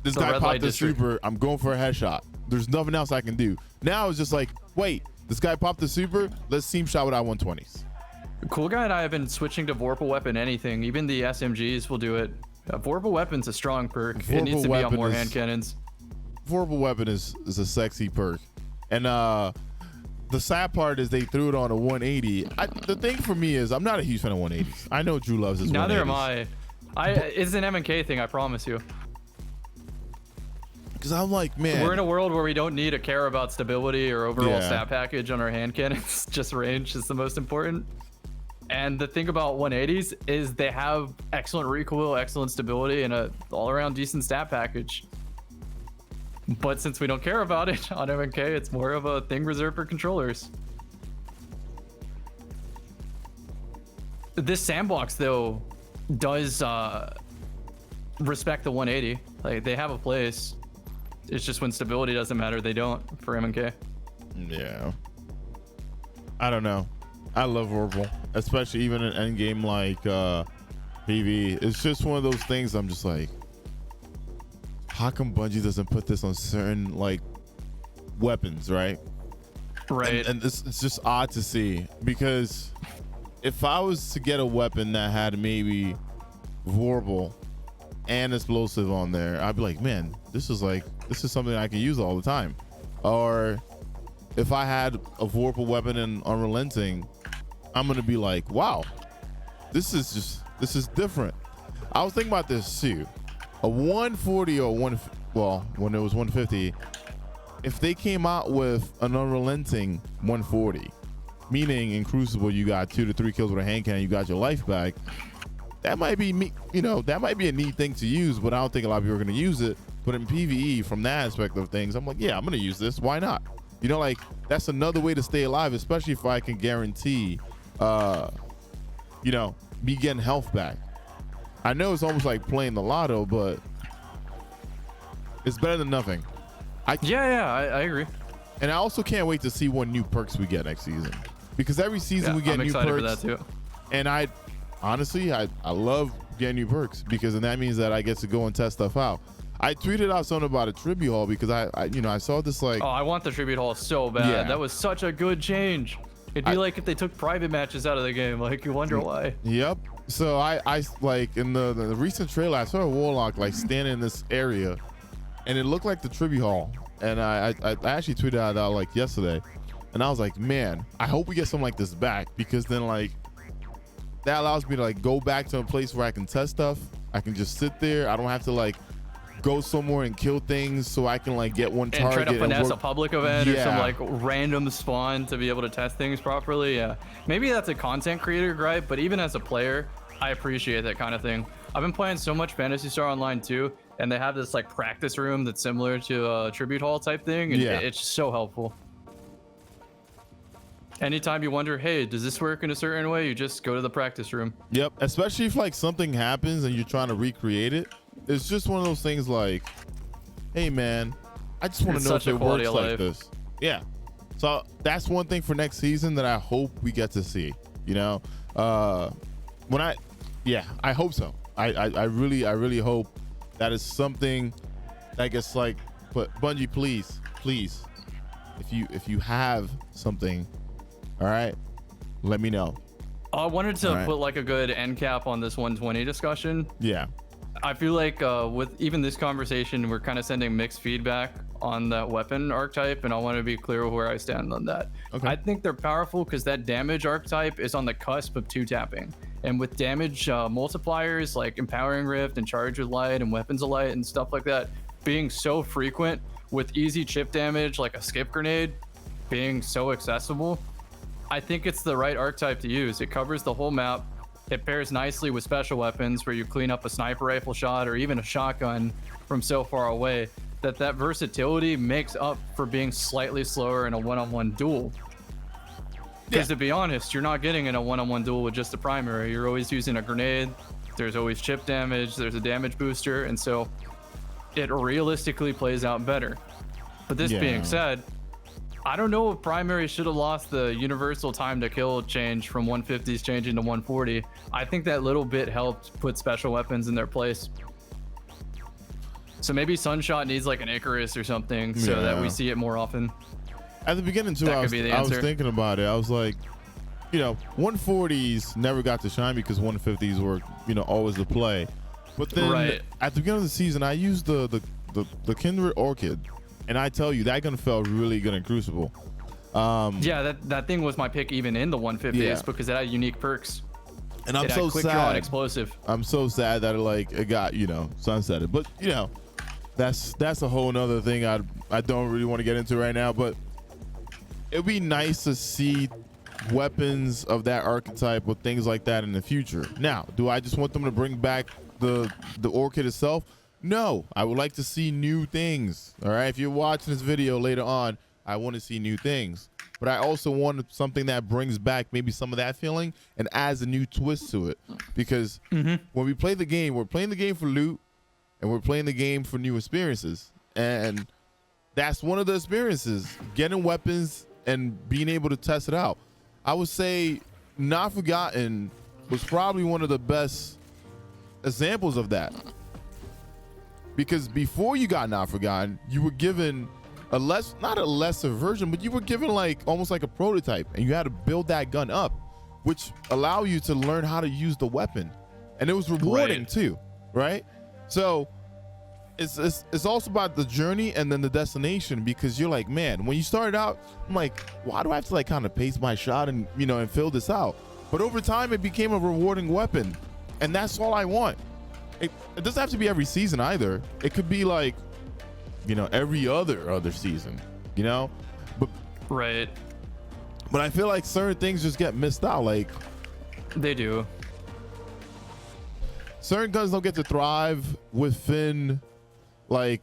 This guy popped the super. I'm going for a headshot. There's nothing else I can do. Now it's just like, wait, this guy popped the super. Let's team shot with I-120s. Cool Guy and I have been switching to Vorpal Weapon anything. Even the SMGs will do it. Vorpal Weapon's a strong perk. It needs to be on more hand cannons. Vorpal Weapon is a sexy perk. And the sad part is they threw it on a 180. The thing for me is I'm not a huge fan of 180s. I know Drew loves his 180s. Neither am I. It's an M&K thing, I promise you. Because I'm like, man. We're in a world where we don't need to care about stability or overall stat package on our hand cannons. Just range is the most important. And the thing about 180s is they have excellent recoil, excellent stability, and a all-around decent stat package. But since we don't care about it on M&K, it's more of a thing reserved for controllers. This sandbox, though, does respect the 180. Like, they have a place. It's just when stability doesn't matter, they don't for M&K. Yeah. I don't know. I love Vorpal, especially even in endgame like PV. It's just one of those things I'm just like, how come Bungie doesn't put this on certain like weapons, right? Right. And it's just odd to see, because if I was to get a weapon that had maybe Vorpal and explosive on there, I'd be like, man, this is something I can use all the time. Or if I had a Vorpal weapon in Unrelenting, I'm gonna be like, wow, this is different. I was thinking about this too. A 140 or when it was 150, if they came out with an Unrelenting 140, meaning in Crucible you got 2 to 3 kills with a hand cannon, you got your life back, that might be me, that might be a neat thing to use, but I don't think a lot of people are gonna use it. But in PvE, from that aspect of things, I'm like, yeah, I'm gonna use this. Why not? Like, that's another way to stay alive, especially if I can guarantee, me getting health back. I know it's almost like playing the lotto, but it's better than nothing. I agree. And I also can't wait to see what new perks we get next season, because every season we get new perks. I'm excited for that too. And I love getting new perks, because then that means that I get to go and test stuff out. I tweeted out something about a tribute hall because I saw this like. Oh, I want the tribute hall so bad. Yeah. That was such a good change. It'd be like if they took private matches out of the game. Like, you wonder why. Yep. So I like in the recent trailer, I saw a warlock like standing in this area, and it looked like the tribute hall. And I actually tweeted out like yesterday, and I was like, man, I hope we get something like this back, because then like that allows me to like go back to a place where I can test stuff. I can just sit there. I don't have to like go somewhere and kill things, so I can like get one target and try to finesse a public event or some like random spawn to be able to test things properly. Yeah, maybe that's a content creator gripe, but even as a player, I appreciate that kind of thing. I've been playing so much Phantasy Star Online too, and they have this like practice room that's similar to a tribute hall type thing, and it's just so helpful. Anytime you wonder, hey, does this work in a certain way, you just go to the practice room. Yep, especially if like something happens and you're trying to recreate it. It's just one of those things like, hey man, I just want to know if it works like this. Yeah. So that's one thing for next season that I hope we get to see. I hope so. I really hope that is something that gets like, but Bungie, please, if you have something, all right, let me know. I wanted to put like a good end cap on this 120 discussion. Yeah. I feel like with even this conversation, we're kind of sending mixed feedback on that weapon archetype, and I want to be clear where I stand on that. Okay. I think they're powerful because that damage archetype is on the cusp of 2-tapping. And with damage multipliers like Empowering Rift and Charge with Light and Weapons of Light and stuff like that being so frequent, with easy chip damage like a skip grenade being so accessible, I think it's the right archetype to use. It covers the whole map. It pairs nicely with special weapons where you clean up a sniper rifle shot or even a shotgun from so far away, that versatility makes up for being slightly slower in a one-on-one duel. Because to be honest, you're not getting in a one-on-one duel with just a primary. You're always using a grenade. There's always chip damage. There's a damage booster. And so it realistically plays out better. But this being said, I don't know if primary should have lost the universal time to kill change from 150s changing to 140. I think that little bit helped put special weapons in their place. So maybe Sunshot needs like an Icarus or something so that we see it more often. At the beginning too, I was thinking about it. I was like, 140s never got to shine because 150s were, always the play. But then at the beginning of the season, I used the Kindred Orchid, and I tell you that gun felt really good in Crucible. Yeah, that thing was my pick even in the 150s because it had unique perks. And I'm so quick sad. draw and explosive. I'm so sad that it got sunsetted. But that's a whole nother thing I don't really want to get into right now. But it'd be nice to see weapons of that archetype with things like that in the future. Now, do I just want them to bring back the Orchid itself? No, I would like to see new things. All right, if you're watching this video later on, I want to see new things. But I also want something that brings back maybe some of that feeling and adds a new twist to it. Because when we play the game, we're playing the game for loot and we're playing the game for new experiences. And that's one of the experiences, getting weapons and being able to test it out. I would say Not Forgotten was probably one of the best examples of that. Because before you got Not Forgotten, you were given not a lesser version, but you were given almost like a prototype, and you had to build that gun up, which allow you to learn how to use the weapon. And it was rewarding too, right? So it's also about the journey and then the destination, because you're like, man, when you started out, I'm like, why do I have to kind of pace my shot and and fill this out? But over time it became a rewarding weapon, and that's all I want. It doesn't have to be every season either. It could be every other season, but but I feel like certain things just get missed out. They do. Certain guns don't get to thrive within the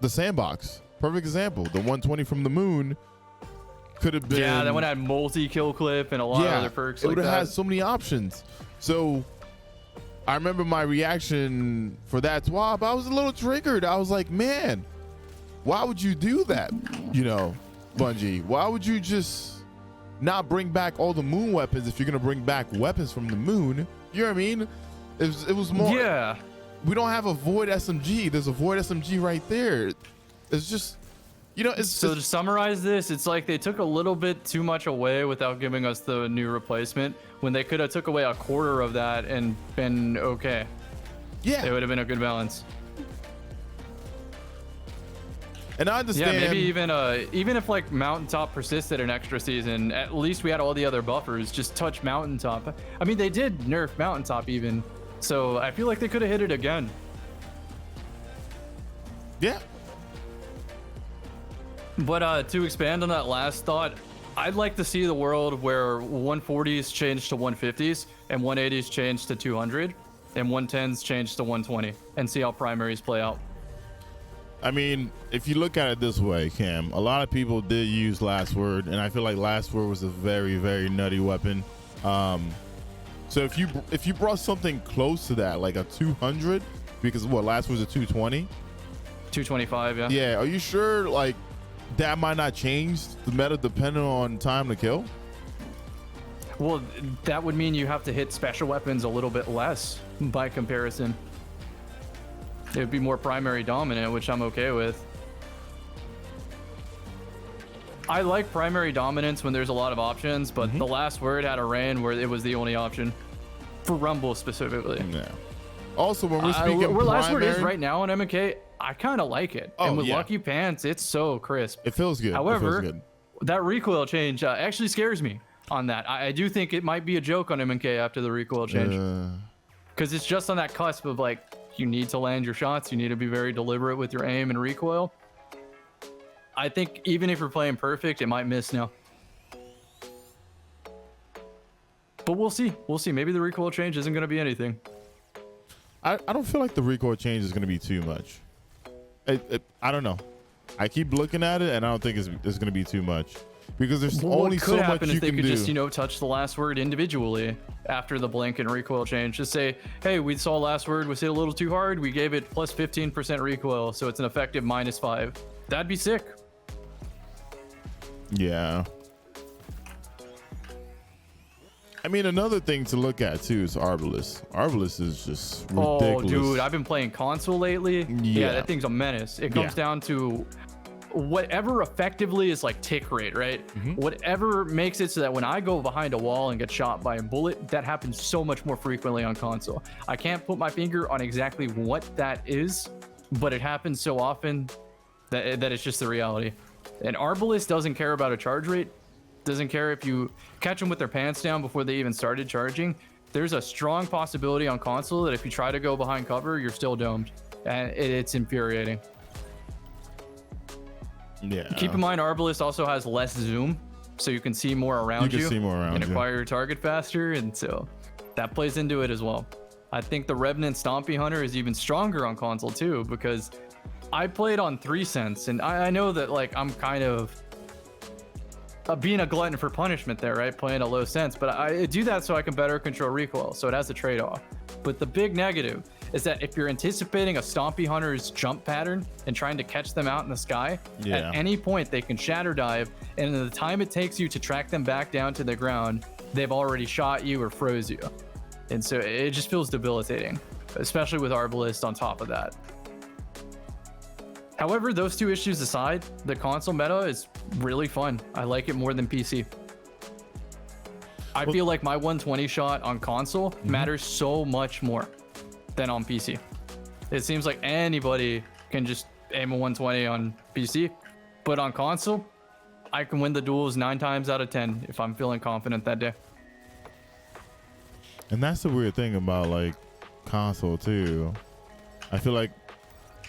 sandbox. Perfect example, the 120 from the moon could have been, that one had multi-kill clip and a lot of other perks. It would have had so many options. So I remember my reaction for that swap. I was a little triggered. I was like, man, why would you do that? Bungie, why would you just not bring back all the moon weapons if you're going to bring back weapons from the moon? You know what I mean? It was more. Yeah. We don't have a void SMG. There's a void SMG right there. It's just, So to summarize this, it's like they took a little bit too much away without giving us the new replacement, when they could have took away a quarter of that and been okay. Yeah. It would have been a good balance. And I understand. Yeah, maybe even if Mountaintop persisted an extra season, at least we had all the other buffers. Just touch Mountaintop. I mean, they did nerf Mountaintop even, so I feel like they could have hit it again. Yeah. But to expand on that last thought, I'd like to see the world where 140s change to 150s and 180s change to 200 and 110s change to 120, and see how primaries play out. I mean, if you look at it this way, Cam, a lot of people did use Last Word, and I feel like Last Word was a very, very nutty weapon. So if you brought something close to that, like a 200, because Last Word's a 220? 225, yeah. Yeah, are you sure that might not change the meta depending on time to kill? Well, that would mean you have to hit special weapons a little bit less by comparison. It would be more primary dominant, which I'm okay with. I like primary dominance when there's a lot of options, but the Last Word had a reign where it was the only option for Rumble specifically. Yeah. Also, when we're speaking where Last Word is right now on MK, I kind of like it. And with Lucky Pants, it's so crisp. It feels good. However, that recoil change actually scares me on that. I do think it might be a joke on MK after the recoil change, because it's just on that cusp of you need to land your shots. You need to be very deliberate with your aim and recoil. I think even if you're playing perfect, it might miss now. But we'll see. We'll see. Maybe the recoil change isn't going to be anything. I don't feel like the recoil change is going to be too much. I don't know. I keep looking at it, and I don't think it's going to be too much. Because there's only so much you can do. What could happen if they could just, touch the Last Word individually after the blink and recoil change? Just say, hey, we saw Last Word was hit a little too hard. We gave it plus 15% recoil, so it's an effective -5. That'd be sick. Yeah. I mean, another thing to look at too is Arbalest. Arbalest is just ridiculous. Oh, dude, I've been playing console lately. Yeah, that thing's a menace. It comes down to whatever effectively is like tick rate, right? Whatever makes it so that when I go behind a wall and get shot by a bullet, that happens so much more frequently on console. I can't put my finger on exactly what that is, but it happens so often that it's just the reality. And Arbalest doesn't care about a charge rate. Doesn't care if you catch them with their pants down before they even started charging. There's a strong possibility on console that if you try to go behind cover, you're still domed, and it's infuriating. Yeah. Keep in mind, Arbalest also has less zoom, so you can see more around you. You can see more around and you. acquire your target faster, and so that plays into it as well. I think the Revenant Stompy Hunter is even stronger on console too, because I played on 3 cents, and I know that like I'm kind of being a glutton for punishment there, right? Playing a low sense, but I do that so I can better control recoil, so it has a trade-off. But the big negative is that if you're anticipating a Stompy Hunter's jump pattern and trying to catch them out in the sky, at any point they can shatter dive, and in the time it takes you to track them back down to the ground, they've already shot you or froze you. And so it just feels debilitating, especially with Arbalest on top of that. However, those two issues aside, the console meta is really fun. I like it more than PC. I feel like my 120 shot on console matters so much more than on PC. It seems like anybody can just aim a 120 on PC, but on console, I can win the duels 9 times out of 10 if I'm feeling confident that day. And that's the weird thing about like console too. I feel like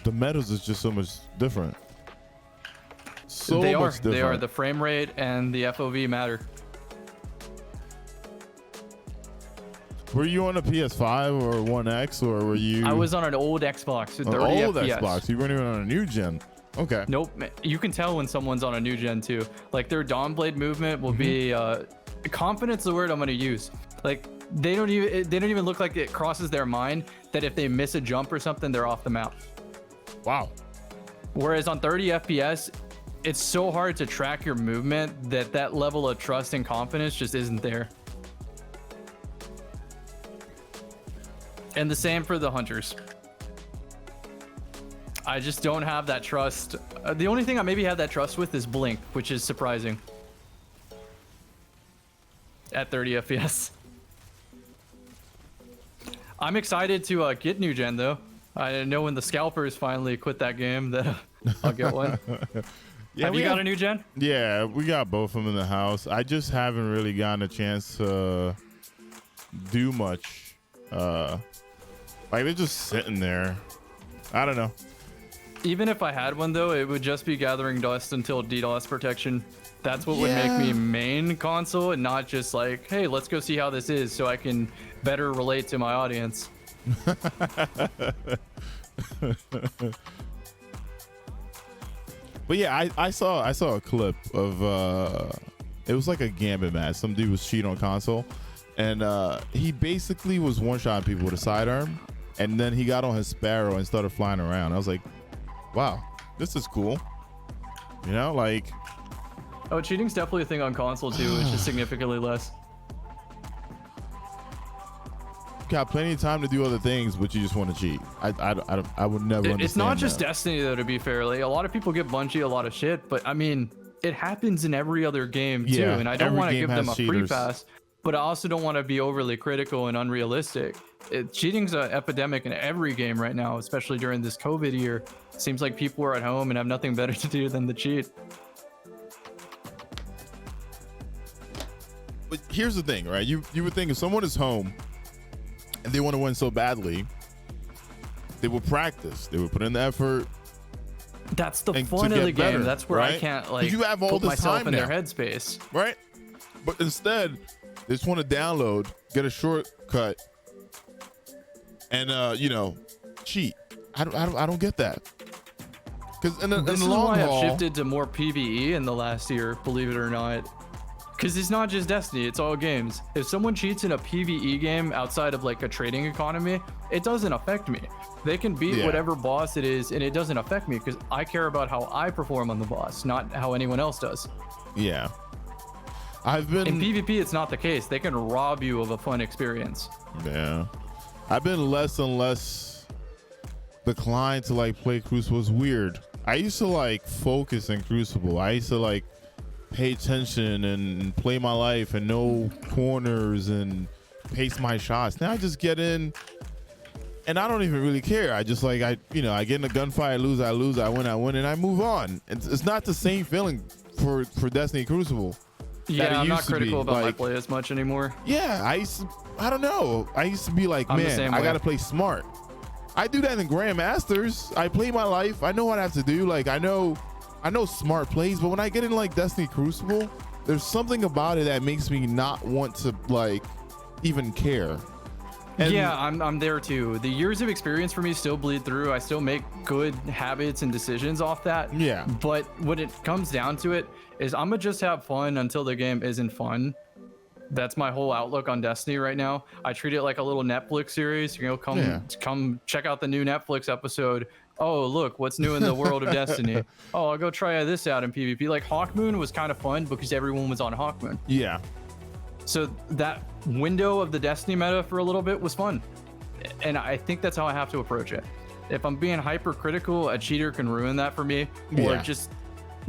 the metas is just so much different. They are. The frame rate and the FOV matter. Were you on a PS5 or 1X, or were you? I was on an old Xbox with 30 old FPS. Xbox. You weren't even on a new gen. Okay. Nope. You can tell when someone's on a new gen too. Like their Dawnblade movement will be confidence. The word I'm going to use. Like they don't even look like it crosses their mind that if they miss a jump or something, they're off the map. Wow. Whereas on 30 FPS, it's so hard to track your movement that level of trust and confidence just isn't there. And the same for the hunters. I just don't have that trust. The only thing I maybe have that trust with is blink, which is surprising. At 30 FPS. I'm excited to get new gen though. I know when the scalpers finally quit that game that I'll get one. Have you got a new gen? Yeah, we got both of them in the house. I just haven't really gotten a chance to do much. Like they're just sitting there. I don't know. Even if I had one though, it would just be gathering dust until DDoS protection. That's what would make me main console and not just like, hey, let's go see how this is so I can better relate to my audience. But yeah, I saw a clip of it was like a Gambit match. Some dude was cheating on console, and he basically was one-shotting people with a sidearm, and then he got on his Sparrow and started flying around. I was like, wow, this is cool. You know, like. Oh, cheating's definitely a thing on console too. It's just significantly less. Got plenty of time to do other things, but you just want to cheat. I would never understand. It's not just that. Destiny though, to be fair. Like a lot of people give Bungie a lot of shit, but I mean, it happens in every other game too, and I don't want to give them a free pass, but I also don't want to be overly critical and unrealistic. Cheating's an epidemic in every game right now, especially during this COVID year. Seems like people are at home and have nothing better to do than to cheat. But here's the thing, right? You would think if someone is home and they want to win so badly, they will practice. They will put in the effort. That's the fun of the game. Better, that's where right? I can't like you have all put this myself time in now, their headspace. Right? But instead, they just want to download, get a shortcut, and cheat. I don't get that. Because in the long haul, this is why I've shifted to more PvE in the last year, believe it or not. Because it's not just Destiny, it's all games. If someone cheats in a PvE game outside of like a trading economy, it doesn't affect me. They can beat whatever boss it is and it doesn't affect me because I care about how I perform on the boss, not how anyone else does. Yeah. I've been In PvP, it's not the case. They can rob you of a fun experience. Yeah. I've been less and less declined to like play Crucible. It's weird. I used to like focus in Crucible. I used to like pay attention and play my life and know corners and pace my shots. Now I just get in and I don't even really care. I just like, I get in a gunfight, I lose, I win, and I move on. It's not the same feeling for Destiny Crucible. Yeah, I'm not critical about my play as much anymore. Yeah, I don't know. I used to be like, man, I gotta play smart. I do that in Grandmasters. I play my life. I know what I have to do. Like I know smart plays, but when I get in like Destiny Crucible, there's something about it that makes me not want to like even care. And yeah, I'm there too. The years of experience for me still bleed through. I still make good habits and decisions off that. Yeah. But when it comes down to it, is I'm gonna just have fun until the game isn't fun. That's my whole outlook on Destiny right now. I treat it like a little Netflix series. Come check out the new Netflix episode. Oh, look, what's new in the world of Destiny? Oh, I'll go try this out in PvP. Like Hawkmoon was kind of fun because everyone was on Hawkmoon. Yeah. So that window of the Destiny meta for a little bit was fun. And I think that's how I have to approach it. If I'm being hypercritical, a cheater can ruin that for me. Or just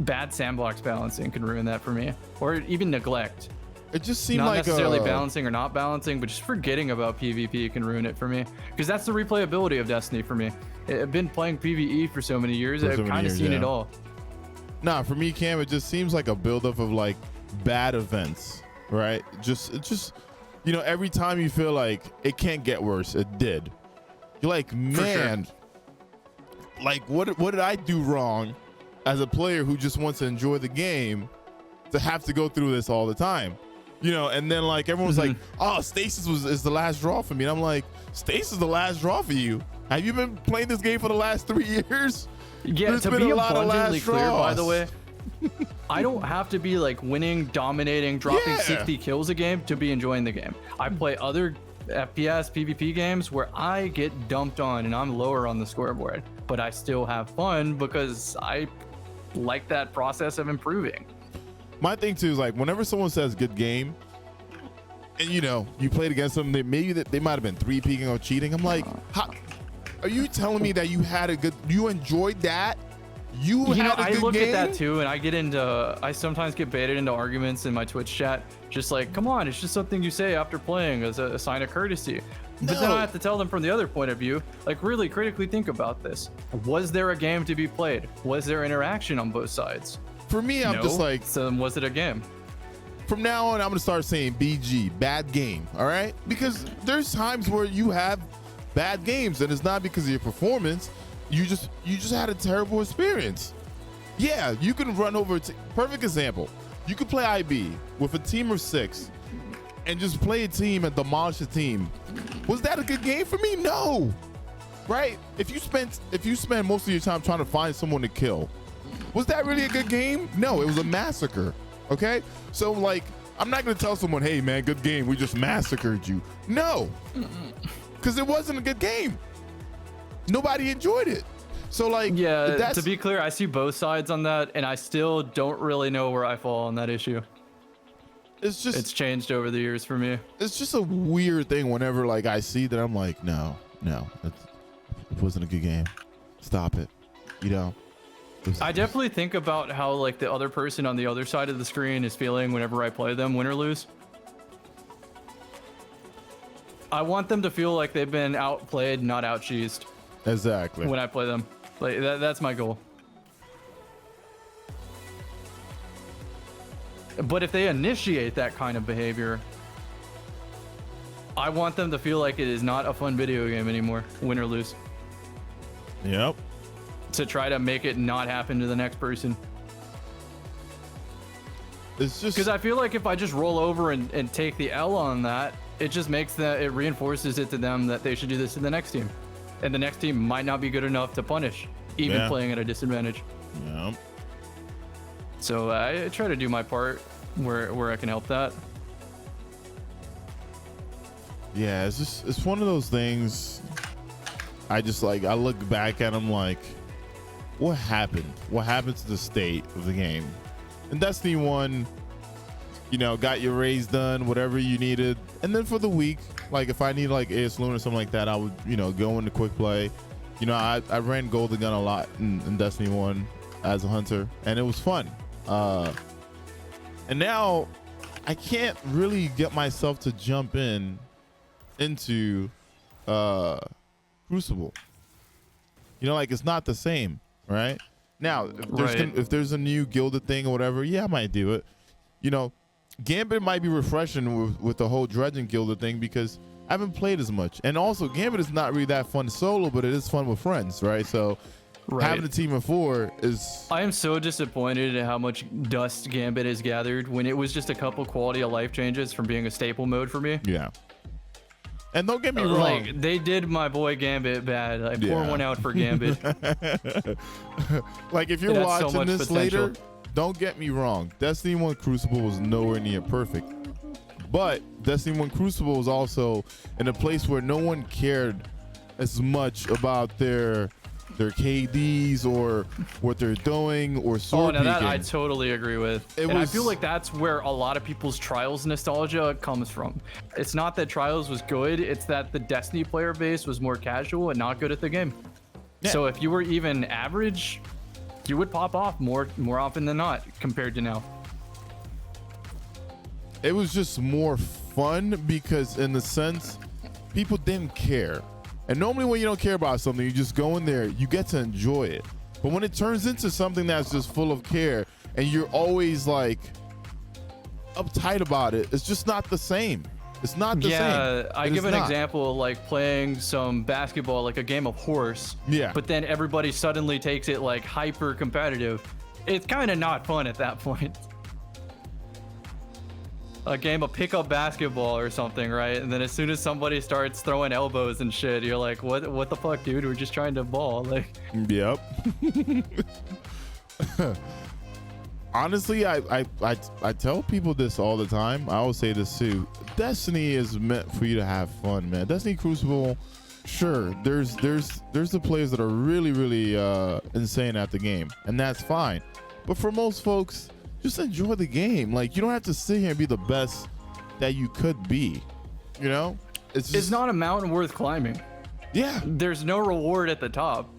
bad sandbox balancing can ruin that for me. Or even neglect. It just seemed not like necessarily balancing or not balancing, but just forgetting about PvP can ruin it for me. Because that's the replayability of Destiny for me. I've been playing PvE for so many years. I've kind of seen it all. Nah, for me, Cam, it just seems like a buildup of like bad events, right? Just every time you feel like it can't get worse, it did. You're like, man, like what did I do wrong as a player who just wants to enjoy the game to have to go through this all the time? And then like everyone's like, oh, Stasis is the last draw for me. And I'm like, Stasis is the last draw for you? Have you been playing this game for the last 3 years? Yeah, There's to been be a lot abundantly of clear, by the draws. way, I don't have to be like winning, dominating, dropping 60 kills a game to be enjoying the game. I play other FPS, PvP games where I get dumped on and I'm lower on the scoreboard, but I still have fun because I like that process of improving. My thing too is like whenever someone says good game, and you played against them, maybe they might have been 3-peaking or cheating. I'm like, are you telling me that you enjoyed that? I look game? at that too, and I sometimes get baited into arguments in my Twitch chat, just like, come on, it's just something you say after playing as a sign of courtesy. But then I have to tell them from the other point of view, like really critically think about this. Was there a game to be played? Was there interaction on both sides? For me, I'm just like, so then was it a game? From now on, I'm gonna start saying BG, bad game, all right? Because there's times where you have bad games, and it's not because of your performance. You just had a terrible experience. Yeah, you can run over. Perfect example. You could play IB with a team of 6, and just play a team and demolish a team. Was that a good game for me? No, right? If you spend most of your time trying to find someone to kill, was that really a good game? No, it was a massacre. Okay, so like I'm not gonna tell someone, hey man, good game, we just massacred you. No, because it wasn't a good game. Nobody enjoyed it. So like, yeah, to be clear, I see both sides on that, and I still don't really know where I fall on that issue. It's changed over the years for me. It's just a weird thing whenever like I see that. I'm like, no, it wasn't a good game. Stop it. I definitely think about how like the other person on the other side of the screen is feeling whenever I play them, win or lose. I want them to feel like they've been outplayed, not out-cheesed. Exactly. When I play them, like that's my goal. But if they initiate that kind of behavior, I want them to feel like it is not a fun video game anymore, win or lose. Yep. To try to make it not happen to the next person. It's just because I feel like if I just roll over and take the L on that, it just it reinforces it to them that they should do this to the next team. And the next team might not be good enough to punish, even playing at a disadvantage. Yeah. So I try to do my part where I can help that. Yeah, it's one of those things. I look back at them like, what happened? What happened to the state of the game? in Destiny 1, you know, got your raids done, whatever you needed. And then for the week, like if I need like AS Loon or something like that, I would, you know, go into quick play. You know, I ran Golden Gun a lot in Destiny 1 as a hunter, and it was fun. And now I can't really get myself to jump into Crucible. You know, like it's not the same, right? Now, if there's a new gilded thing or whatever, yeah, I might do it. You know, Gambit might be refreshing with the whole dredging gilded thing because I haven't played as much. And also, Gambit is not really that fun solo, but it is fun with friends, right? So having a team of 4 is... I am so disappointed at how much dust Gambit has gathered when it was just a couple quality of life changes from being a staple mode for me. Yeah. And don't get me wrong. Like, they did my boy Gambit bad. I pour one out for Gambit. Like, if you're watching this later, don't get me wrong. Destiny 1 Crucible was nowhere near perfect. But Destiny 1 Crucible was also in a place where no one cared as much about their KDs or what they're doing or sword peeking. That I totally agree with. I feel like that's where a lot of people's Trials nostalgia comes from. It's not that Trials was good, it's that the Destiny player base was more casual and not good at the game. Yeah. So if you were even average, you would pop off more often than not compared to now. It was just more fun because in the sense people didn't care. And normally when you don't care about something, you just go in there, you get to enjoy it. But when it turns into something that's just full of care and you're always like uptight about it, it's just not the same. It's not the same. Yeah, I give an example, like playing some basketball, like a game of horse. Yeah. But then everybody suddenly takes it like hyper competitive. It's kind of not fun at that point. A game of pickup basketball or something, right? And then as soon as somebody starts throwing elbows and shit, you're like, what the fuck, dude? We're just trying to ball. Like, yep. Honestly, I tell people this all the time. I always say this too. Destiny is meant for you to have fun, man. Destiny Crucible, sure, there's the players that are really insane at the game, and that's fine. But for most folks, just enjoy the game. Like, you don't have to sit here and be the best that you could be. You know, it's not a mountain worth climbing. Yeah, there's no reward at the top.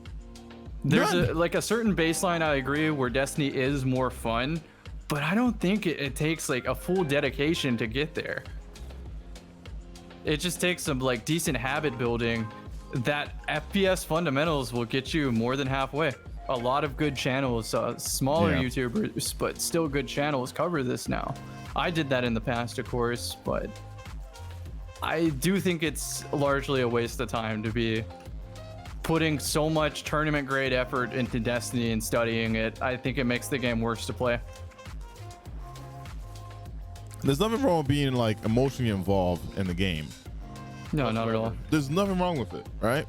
There's a certain baseline, I agree, where Destiny is more fun, but I don't think it takes like a full dedication to get there. It just takes some like decent habit building. That FPS fundamentals will get you more than halfway. A lot of good channels, smaller YouTubers, but still good channels cover this now. I did that in the past, of course, but I do think it's largely a waste of time to be putting so much tournament grade effort into Destiny and studying it. I think it makes the game worse to play. There's nothing wrong with being like emotionally involved in the game. No, not at all. There's nothing wrong with it, right?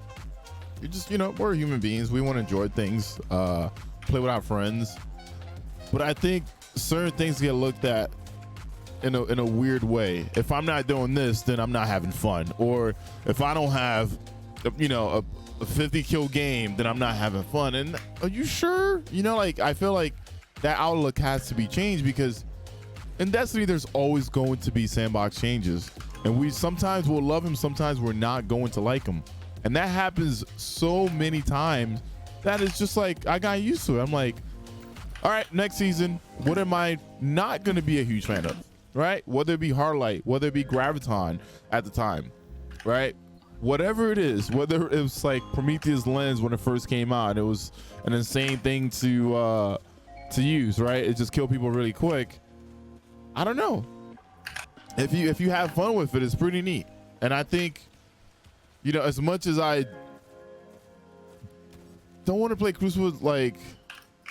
You just, you know, we're human beings. We want to enjoy things, play with our friends. But I think certain things get looked at in a weird way. If I'm not doing this, then I'm not having fun. Or if I don't have, you know, a 50 kill game, then I'm not having fun. And are you sure? You know, like, I feel like that outlook has to be changed because in Destiny, there's always going to be sandbox changes. And we sometimes will love him, sometimes we're not going to like him. And that happens so many times that it's just like, I got used to it. I'm like, all right, next season, what am I not going to be a huge fan of, right? Whether it be Hardlight, whether it be Graviton at the time, right? Whatever it is, whether it was like Prometheus Lens when it first came out, it was an insane thing to use, right? It just killed people really quick. I don't know. If you have fun with it, it's pretty neat. And I think, you know, as much as I don't want to play Crucible like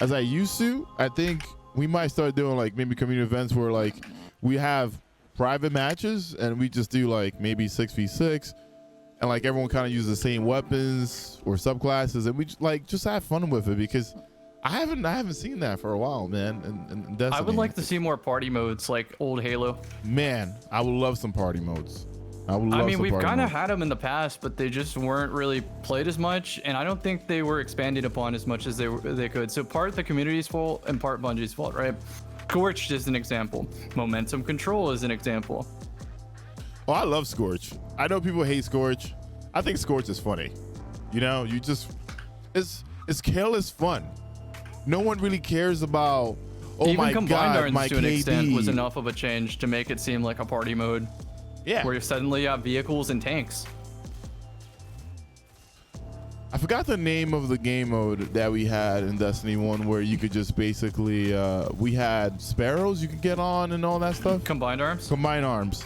as I used to, I think we might start doing like maybe community events where like we have private matches and we just do like maybe 6v6 and like everyone kind of uses the same weapons or subclasses and we just have fun with it because I haven't seen that for a while, man. And I would like to see more party modes like old Halo. Man, I would love some party modes. I mean, we've kind of had them in the past, but they just weren't really played as much, and I don't think they were expanded upon as much as they could. So part the community's fault and part Bungie's fault, right? Scorched is an example. Momentum Control is an example. Oh, I love Scorch. I know people hate Scorch. I think Scorch is funny. You know, you just it's careless fun. No one really cares about. Oh Even my combined god, arms my to an KD. extent was enough of a change to make it seem like a party mode. Yeah. Where you suddenly have vehicles and tanks. I forgot the name of the game mode that we had in Destiny 1 where you could just basically we had sparrows you could get on and all that stuff. Combined arms? Combined arms.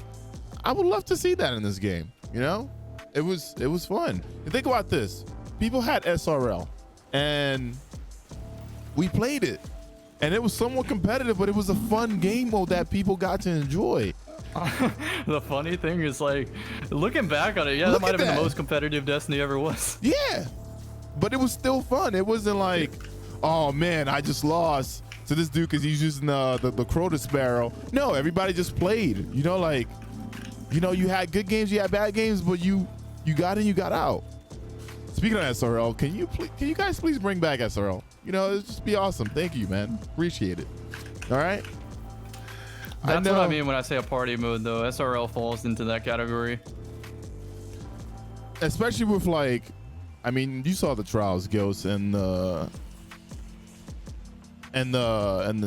I would love to see that in this game, you know? It was fun. And think about this. People had SRL and we played it. And it was somewhat competitive, but it was a fun game mode that people got to enjoy. The funny thing is, like, looking back on it, yeah, that might have been the most competitive Destiny ever was. Yeah, but it was still fun. It wasn't like, oh man, I just lost to this dude because he's using the Crota Sparrow. No, everybody just played. You know, like, you know, you had good games, you had bad games, but you got in, you got out. Speaking of SRL, can you guys please bring back SRL? You know, it'd just be awesome. Thank you, man. Appreciate it. All right. That's what I mean when I say a party mode, though. SRL falls into that category. Especially with, like, I mean, you saw the trials, Ghost, and the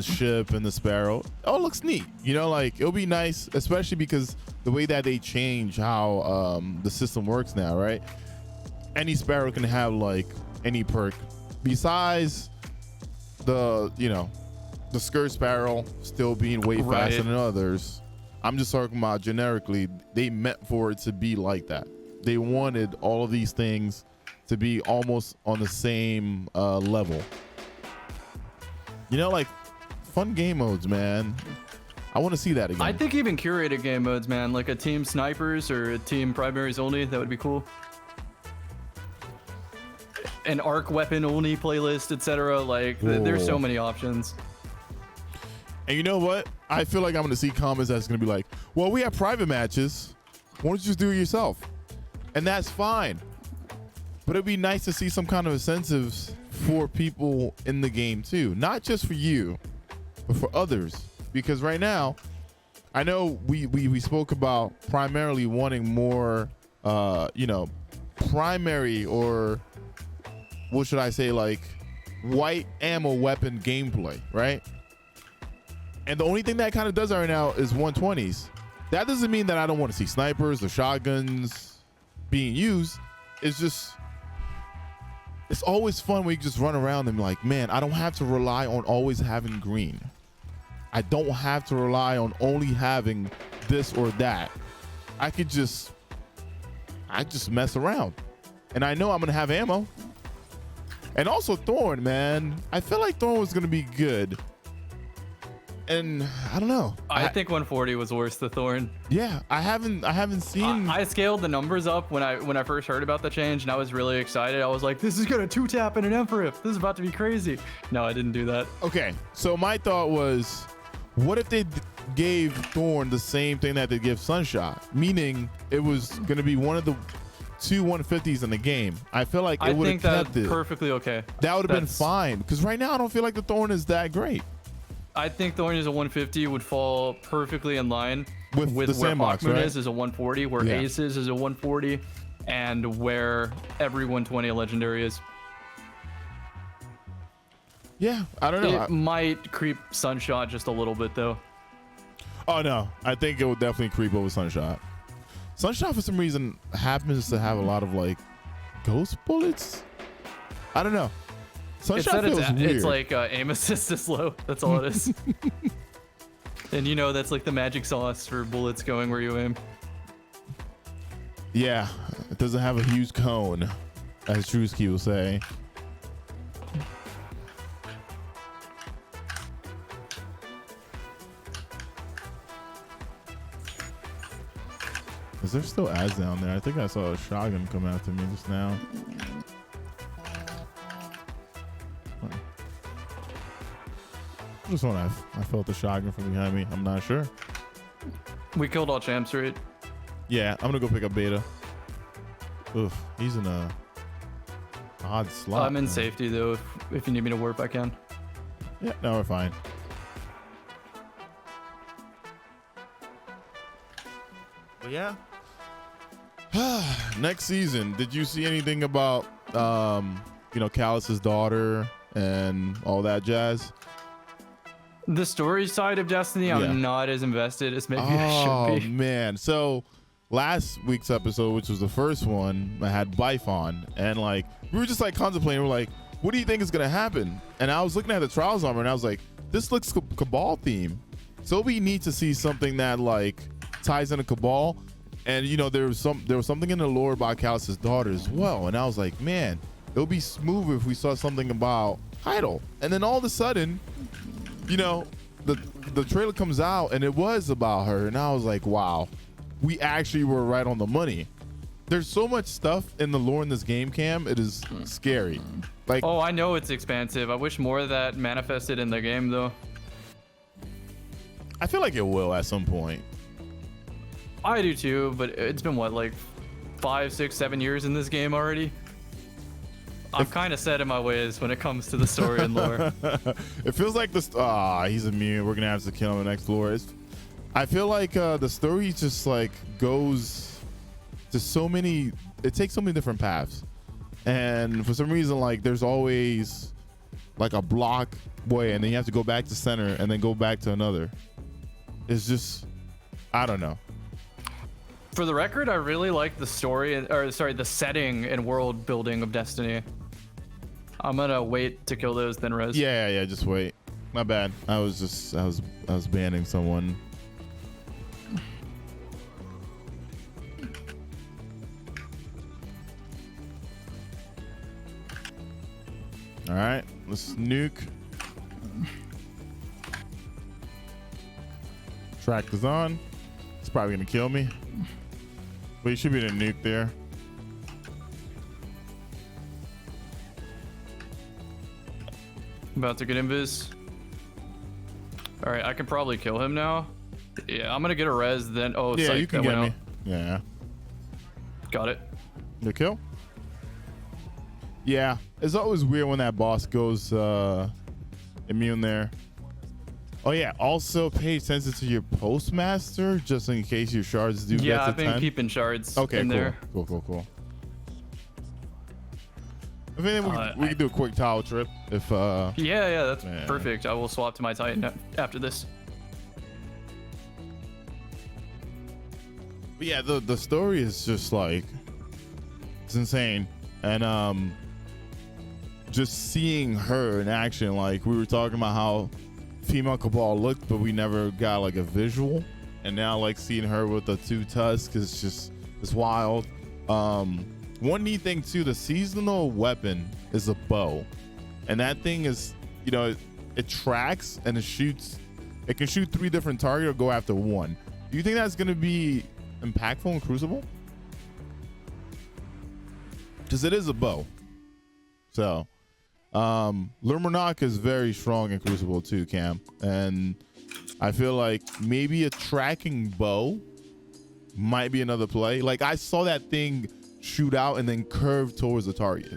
ship and the Sparrow. It all looks neat. You know, like, it'll be nice, especially because the way that they change how the system works now, right? Any Sparrow can have, like, any perk besides the, you know, the Skirt Sparrow still being way faster than others. I'm just talking about generically, they meant for it to be like that. They wanted all of these things to be almost on the same level. You know, like, fun game modes, man. I want to see that again. I think even curated game modes, man, like a team snipers or a team primaries only, that would be cool. An arc weapon only playlist, etc. Like, there's so many options. And you know what? I feel like I'm going to see comments that's going to be like, well, we have private matches. Why don't you just do it yourself? And that's fine. But it'd be nice to see some kind of incentives for people in the game too. Not just for you, but for others. Because right now, I know we spoke about primarily wanting more, you know, primary, or what should I say, like white ammo weapon gameplay, right? And the only thing that kind of does that right now is 120s. That doesn't mean that I don't want to see snipers or shotguns being used. It's just, it's always fun when you just run around and be like, man, I don't have to rely on always having green. I don't have to rely on only having this or that. I just mess around. And I know I'm going to have ammo. And also Thorn, man. I feel like Thorn was going to be good. And I don't know. I think 140 was worse than Thorn. Yeah, I haven't seen. I scaled the numbers up when I first heard about the change, and I was really excited. I was like, this is gonna 2-tap and an Emperor. This is about to be crazy. No, I didn't do that. Okay, so my thought was, what if they gave Thorn the same thing that they give Sunshot, meaning it was gonna be one of the two 150s in the game? I feel like it would have kept it perfectly okay. That would have been fine, because right now I don't feel like the Thorn is that great. I think Thorn is a 150 would fall perfectly in line with the where sandbox, Hawkmoon right? is a 140, where Aces is a 140, and where every 120 legendary is. Yeah, I don't know. It might creep Sunshot just a little bit though. Oh no, I think it would definitely creep over Sunshot. Sunshot for some reason happens to have a lot of like ghost bullets. I don't know. Sunshot feels weird. It's like aim assist is low. That's all it is. And you know that's like the magic sauce for bullets going where you aim. Yeah, it doesn't have a huge cone, as Drewski will say. Is there still ads down there? I think I saw a shotgun come after me just now. Just when I felt the shotgun from behind me. I'm not sure. We killed all champs, right? Yeah, I'm gonna go pick up Beta. Oof, he's in a odd slot. I'm in safety though. If you need me to warp, I can. Yeah, no, we're fine. But yeah. Next season, did you see anything about Callus's daughter and all that jazz? The story side of Destiny, I'm not as invested as maybe I should be. Oh man. So last week's episode, which was the first one, I had Bife on, and like we were just like contemplating, we're like, what do you think is gonna happen? And I was looking at the Trials armor and I was like, this looks Cabal theme. So we need to see something that like ties into Cabal. And there was something in the lore about Callus's daughter as well. And I was like, man, it would be smooth if we saw something about Heidel. And then all of a sudden, the trailer comes out and it was about her. And I was like, wow, we actually were right on the money. There's so much stuff in the lore in this game, Cam. It is scary. Like, oh, I know it's expansive. I wish more of that manifested in the game, though. I feel like it will at some point. I do too, but it's been what, like 5, 6, 7 years in this game already? I'm kind of set in my ways when it comes to the story and lore. It feels like this. He's immune. We're gonna have to kill him in the next lore. I feel like the story just like goes to so many. It takes so many different paths, and for some reason, like there's always like a block way, and then you have to go back to center, and then go back to another. It's just, I don't know. For the record, I really like the the setting and world building of Destiny. I'm gonna wait to kill those, then res. Yeah, just wait. My bad. I was banning someone. All right, let's nuke. Track is on. It's probably gonna kill me. But you should be in a nuke there. About to get invis. All right, I can probably kill him now. Yeah, I'm gonna get a res then. Oh, yeah, psych, you can get me. Yeah. Got it. The kill? Yeah, it's always weird when that boss goes immune there. Oh yeah, also pay attention to your postmaster just in case your shards do get to 10. Yeah, I've been keeping shards in there. Cool. I think we can do a quick towel trip if Yeah, that's perfect. I will swap to my Titan after this. But yeah, the story is just like, it's insane. And just seeing her in action, like we were talking about how female Cabal looked, but we never got like a visual, and now like seeing her with the 2 tusks is it's wild. One neat thing too, the seasonal weapon is a bow, and that thing is, it tracks and it shoots. It can shoot 3 different targets or go after one. Do you think that's going to be impactful in Crucible? Because it is a bow. So Lurmonok is very strong in Crucible too, Cam, and I feel like maybe a tracking bow might be another play. Like I saw that thing shoot out and then curve towards the target.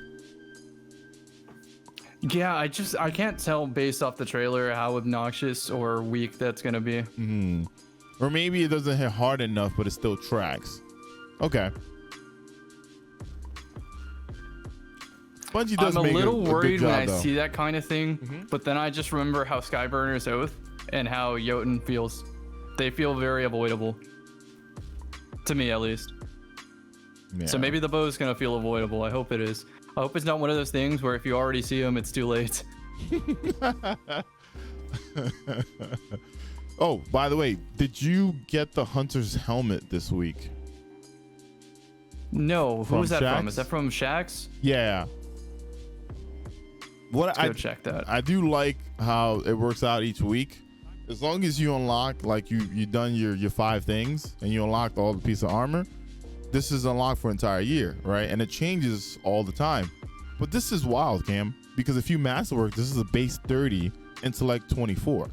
Yeah, I can't tell based off the trailer how obnoxious or weak that's gonna be. Or maybe it doesn't hit hard enough, but it still tracks. Okay. Bungie does I'm a little worried when I though. see that kind of thing, but then I just remember how Skyburner's Oath and how Jotun feels. They feel very avoidable. To me, at least. Yeah. So maybe the bow's gonna feel avoidable. I hope it is. I hope it's not one of those things where if you already see them, it's too late. Oh, by the way, did you get the Hunter's helmet this week? No. Who was that Shaxx? from? Is that from Shaxx? Yeah. Let's go check that. I do like how it works out each week. As long as you unlock, like you done your 5 things and you unlocked all the piece of armor, this is unlocked for an entire year, right? And it changes all the time. But this is wild, Cam, because if you masterwork, this is a base 30 intellect 24,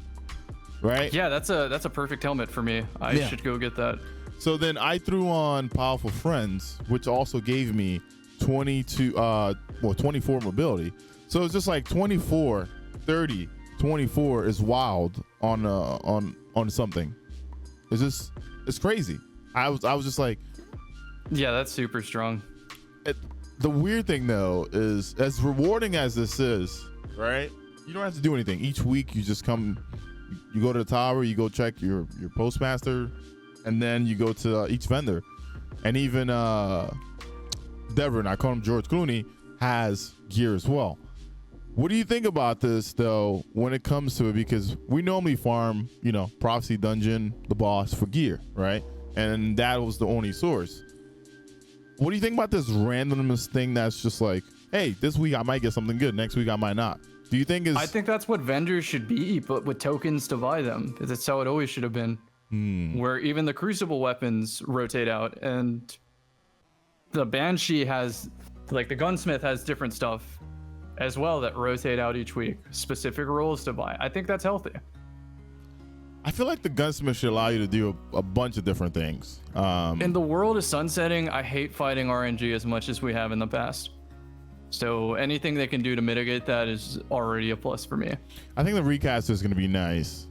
right? Yeah, that's a perfect helmet for me. I should go get that. So then I threw on Powerful Friends, which also gave me 24 mobility. So it's just like 24, 30, 24 is wild on something. It's crazy. I was just like, yeah, that's super strong. The weird thing though is, as rewarding as this is, right? You don't have to do anything. Each week you just come, you go to the tower, you go check your postmaster, and then you go to each vendor. And even Devon, I call him George Clooney, has gear as well. What do you think about this though when it comes to it? Because we normally farm, you know, Prophecy Dungeon, the boss, for gear, right? And that was the only source. What do you think about this randomness thing that's just like, hey, this week I might get something good, next week I might not? Do you think is? I think that's what vendors should be, but with tokens to buy them. That's how it always should have been. Where even the Crucible weapons rotate out, and the Banshee has, like the Gunsmith has different stuff as well that rotate out each week, specific roles to buy. I think that's healthy. I feel like the Gunsmith should allow you to do a bunch of different things. In the world of sunsetting, I hate fighting RNG as much as we have in the past. So anything they can do to mitigate that is already a plus for me. I think the recast is going to be nice,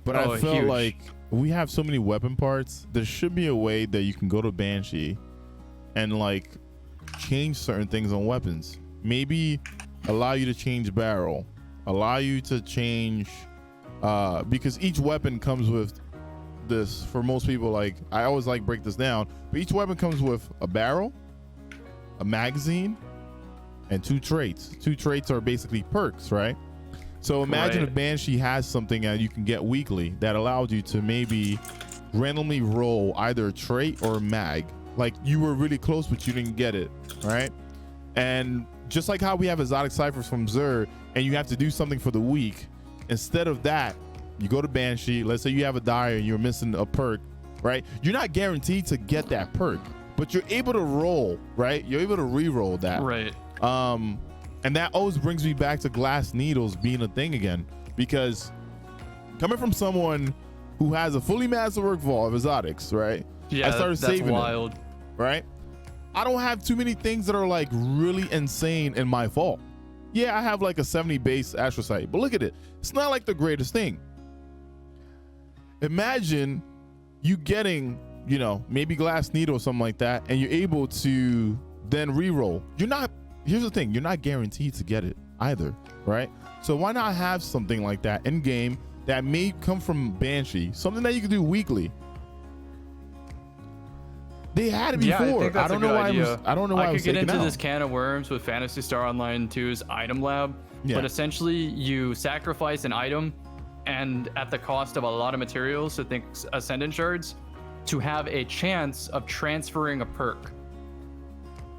but I felt huge. like we have so many weapon parts. There should be a way that you can go to Banshee and like change certain things on weapons. Maybe allow you to change barrel, allow you to change, because each weapon comes with this. For most people, like I always like break this down, but each weapon comes with a barrel, a magazine, and 2 traits. 2 traits are basically perks, right? So imagine if Banshee has something that you can get weekly that allows you to maybe randomly roll either a trait or a mag. Like you were really close, but you didn't get it, right? And just like how we have exotic ciphers from Xur, and you have to do something for the week, instead of that, you go to Banshee. Let's say you have a dire and you're missing a perk, right? You're not guaranteed to get that perk, but you're able to roll, right? You're able to re-roll that. Right. And that always brings me back to glass needles being a thing again, because coming from someone who has a fully masterwork vault of exotics, right? Yeah, I started that's saving wild. it, right? I don't have too many things that are like really insane in my vault. Yeah, I have like a 70 base astrocyte, but look at it. It's not like the greatest thing. Imagine you getting, you know, maybe glass needle or something like that, and you're able to then re-roll. Here's the thing, you're not guaranteed to get it either, right? So why not have something like that in game that may come from Banshee, something that you can do weekly? They had it before. I don't know why I it could was get taken into out. this can of worms with Phantasy Star Online 2's item lab, but essentially you sacrifice an item, and at the cost of a lot of materials, so think Ascendant Shards, to have a chance of transferring a perk.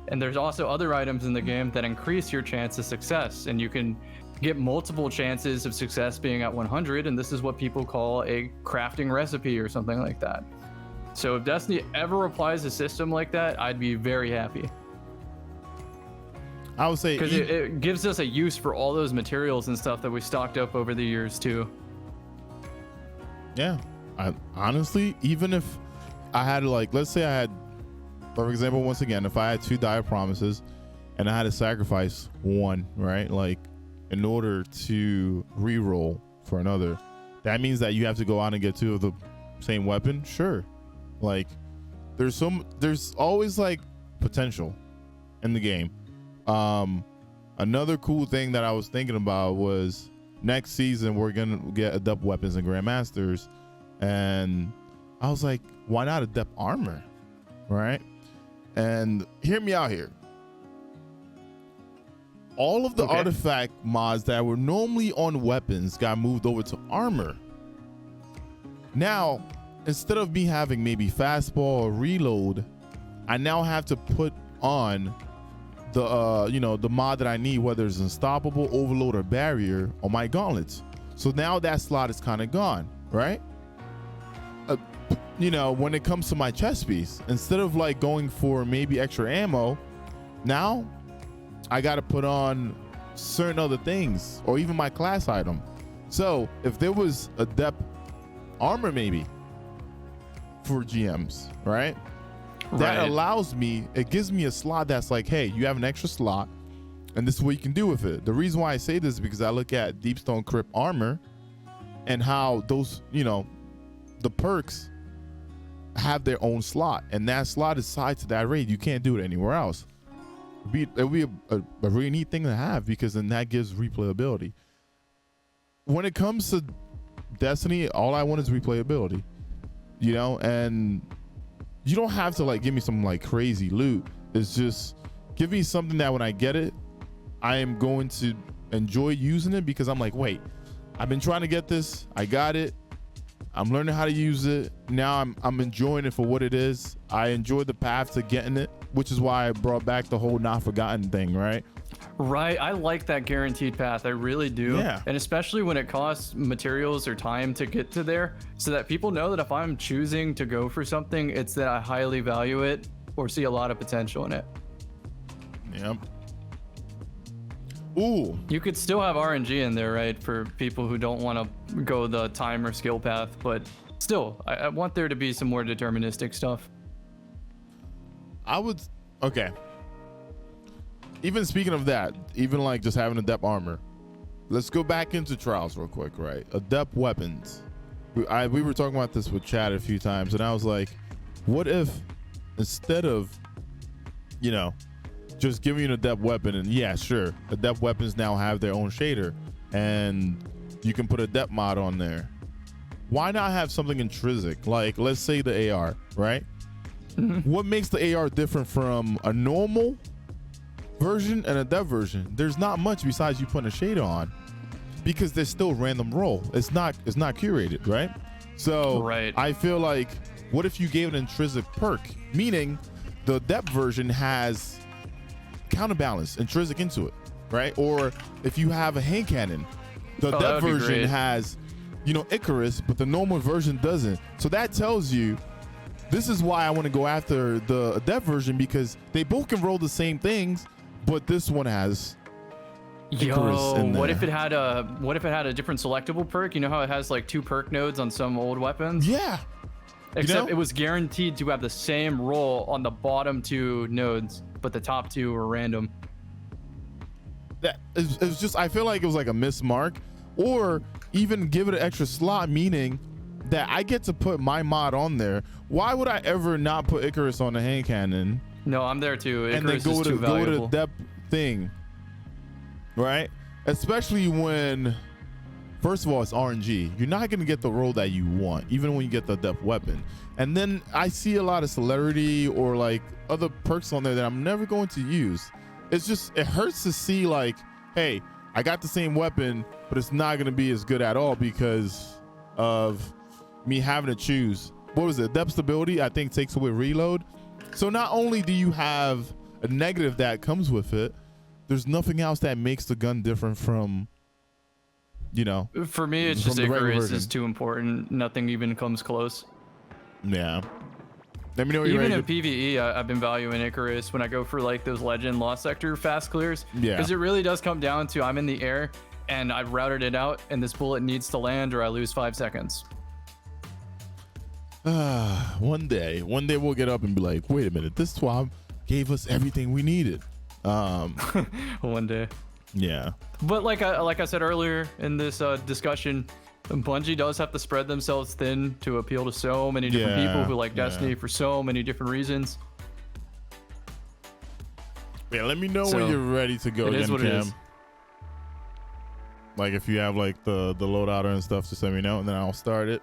And there's also other items in the game that increase your chance of success, and you can get multiple chances of success being at 100, and this is what people call a crafting recipe or something like that. So if Destiny ever applies a system like that, I'd be very happy. I would say because it gives us a use for all those materials and stuff that we stocked up over the years too. Yeah, honestly, even if I had like, let's say I had, for example, once again, if I had 2 dire promises and I had to sacrifice 1, right? Like in order to re-roll for another, that means that you have to go out and get 2 of the same weapon. Sure. Like there's always like potential in the game. Another cool thing that I was thinking about was next season we're gonna get Adept weapons and Grandmasters, and I was like, why not Adept armor, right? And hear me out here. All of the artifact mods that were normally on weapons got moved over to armor. Now, instead of me having maybe fastball or reload, I now have to put on the the mod that I need, whether it's unstoppable, overload, or barrier, on my gauntlets. So now that slot is kind of gone, right? When it comes to my chest piece, instead of like going for maybe extra ammo, now I got to put on certain other things, or even my class item. So if there was Adept armor maybe for GMs, right? That allows me, it gives me a slot that's like, hey, you have an extra slot and this is what you can do with it. The reason why I say this is because I look at Deepstone Crypt armor and how those, the perks have their own slot, and that slot is tied to that raid. You can't do it anywhere else. It would be a really neat thing to have, because then that gives replayability. When it comes to Destiny, all I want is replayability, you know, and you don't have to like give me some like crazy loot. It's just give me something that when I get it, I am going to enjoy using it, because I'm like, wait, I've been trying to get this, I got it, I'm learning how to use it, now I'm enjoying it for what it is. I enjoy the path to getting it, which is why I brought back the whole not forgotten thing, right? Right, I like that guaranteed path, I really do. Yeah. And especially when it costs materials or time to get to there, so that people know that if I'm choosing to go for something, it's that I highly value it or see a lot of potential in it. Yep. Ooh. You could still have RNG in there, right, for people who don't want to go the time or skill path, but still, I want there to be some more deterministic stuff. Okay. Even speaking of that, even like just having Adept armor, let's go back into trials real quick, right? Adept weapons. We were talking about this with Chad a few times, and I was like, what if instead of, you know, just giving you an Adept weapon, and yeah, sure, Adept weapons now have their own shader, and you can put a Adept mod on there. Why not have something intrinsic? Like, let's say the AR, right? What makes the AR different from a normal version and a Adept version? There's not much besides you putting a shader on, because there's still random roll. It's not curated, right? So right. I feel like, what if you gave an intrinsic perk, meaning the Adept version has counterbalance intrinsic into it, right? Or if you have a hand cannon, the Adept version has, you know, Icarus, but the normal version doesn't. So that tells you, this is why I want to go after the Adept version, because they both can roll the same things, but this one has Icarus in there. What if it had a different selectable perk? You know how it has like 2 perk nodes on some old weapons? Yeah. Except it was guaranteed to have the same roll on the bottom 2 nodes, but the top 2 were random. That it was just, I feel like it was like a missed mark, or even give it an extra slot, meaning that I get to put my mod on there. Why would I ever not put Icarus on the hand cannon? No, I'm there too. Icarus and then go is too valuable. to the Adept thing, right? Especially when, first of all, it's RNG. You're not going to get the roll that you want, even when you get the Adept weapon. And then I see a lot of celerity or like other perks on there that I'm never going to use. It's just, it hurts to see like, hey, I got the same weapon, but it's not going to be as good at all because of me having to choose. What was it? Adept stability, I think, takes away reload. So not only do you have a negative that comes with it, there's nothing else that makes the gun different from, you know. For me, it's just Icarus is too important. Nothing even comes close. Yeah. Let me know when you're even ready in PvE, I've been valuing Icarus when I go for like those legend lost sector fast clears. Yeah. Because it really does come down to, I'm in the air and I've routed it out and this bullet needs to land or I lose 5 seconds. One day we'll get up and be like, wait a minute, this swab gave us everything we needed. One day. Yeah. But like I said earlier in this discussion, Bungie does have to spread themselves thin to appeal to so many different people who like Destiny for so many different reasons. Yeah, let me know when you're ready to go again, Cam. Like if you have like the loadout and stuff, just let me know and then I'll start it.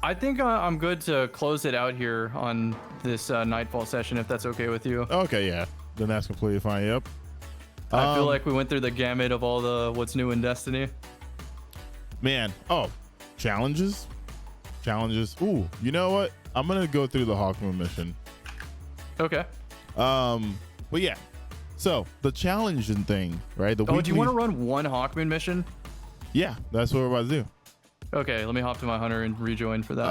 I think I'm good to close it out here on this Nightfall session, if that's okay with you. Okay, yeah. Then that's completely fine, yep. I feel like we went through the gamut of all the what's new in Destiny. Man, challenges? Ooh, you know what? I'm going to go through the Hawkmoon mission. Okay. But yeah, so the challenging thing, right? The do you want to run one Hawkmoon mission? Yeah, that's what we're about to do. Okay, let me hop to my hunter and rejoin for that.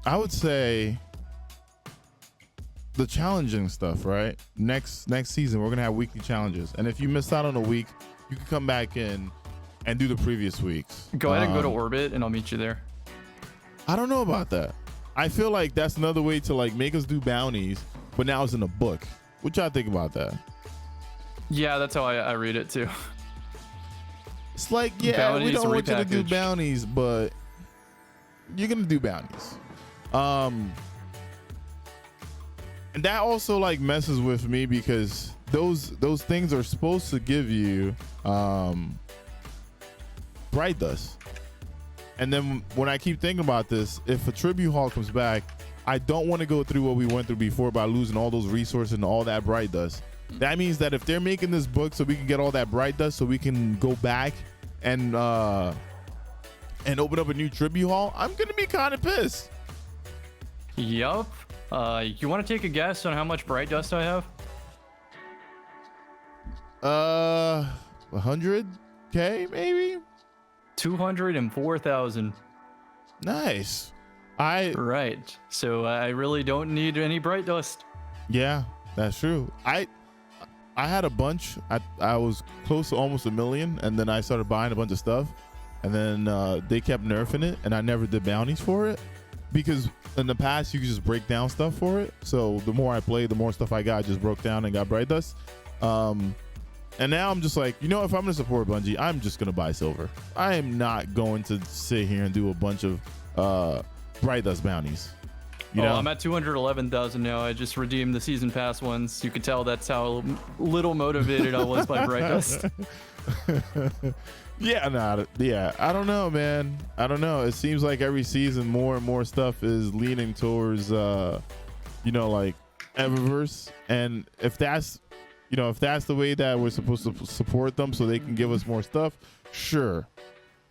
I would say the challenging stuff, right? Next season, we're gonna have weekly challenges, and if you missed out on a week, you can come back in and do the previous weeks. Go ahead and go to orbit, and I'll meet you there. I don't know about that. I feel like that's another way to like make us do bounties, but now it's in a book. What y'all think about that? Yeah, that's how I read it too. It's like, yeah, we don't want you to do bounties, but you're gonna do bounties. And that also like messes with me because those things are supposed to give you bright dust. And then when I keep thinking about this, if a tribute haul comes back, I don't want to go through what we went through before by losing all those resources and all that bright dust. That means that if they're making this book so we can get all that bright dust so we can go back and open up a new tribute haul, I'm gonna be kind of pissed. Yup. You want to take a guess on how much bright dust I have? 100K maybe. 204,000. Nice. Right. So I really don't need any bright dust. Yeah, that's true. I had a bunch. I was close to almost 1 million, and then I started buying a bunch of stuff, and then they kept nerfing it, and I never did bounties for it because in the past you could just break down stuff for it. So the more I played, the more stuff I got. I just broke down and got bright dust. And now I'm just like, you know, if I'm gonna support Bungie, I'm just gonna buy silver. I am not going to sit here and do a bunch of bright dust bounties. You know? I'm at 211,000 now. I just redeemed the season pass ones. You could tell that's how little motivated I was by bright dust. Yeah, I don't know, man. I don't know. It seems like every season more and more stuff is leaning towards you know, like Eververse. And if that's the way that we're supposed to support them so they can give us more stuff, sure.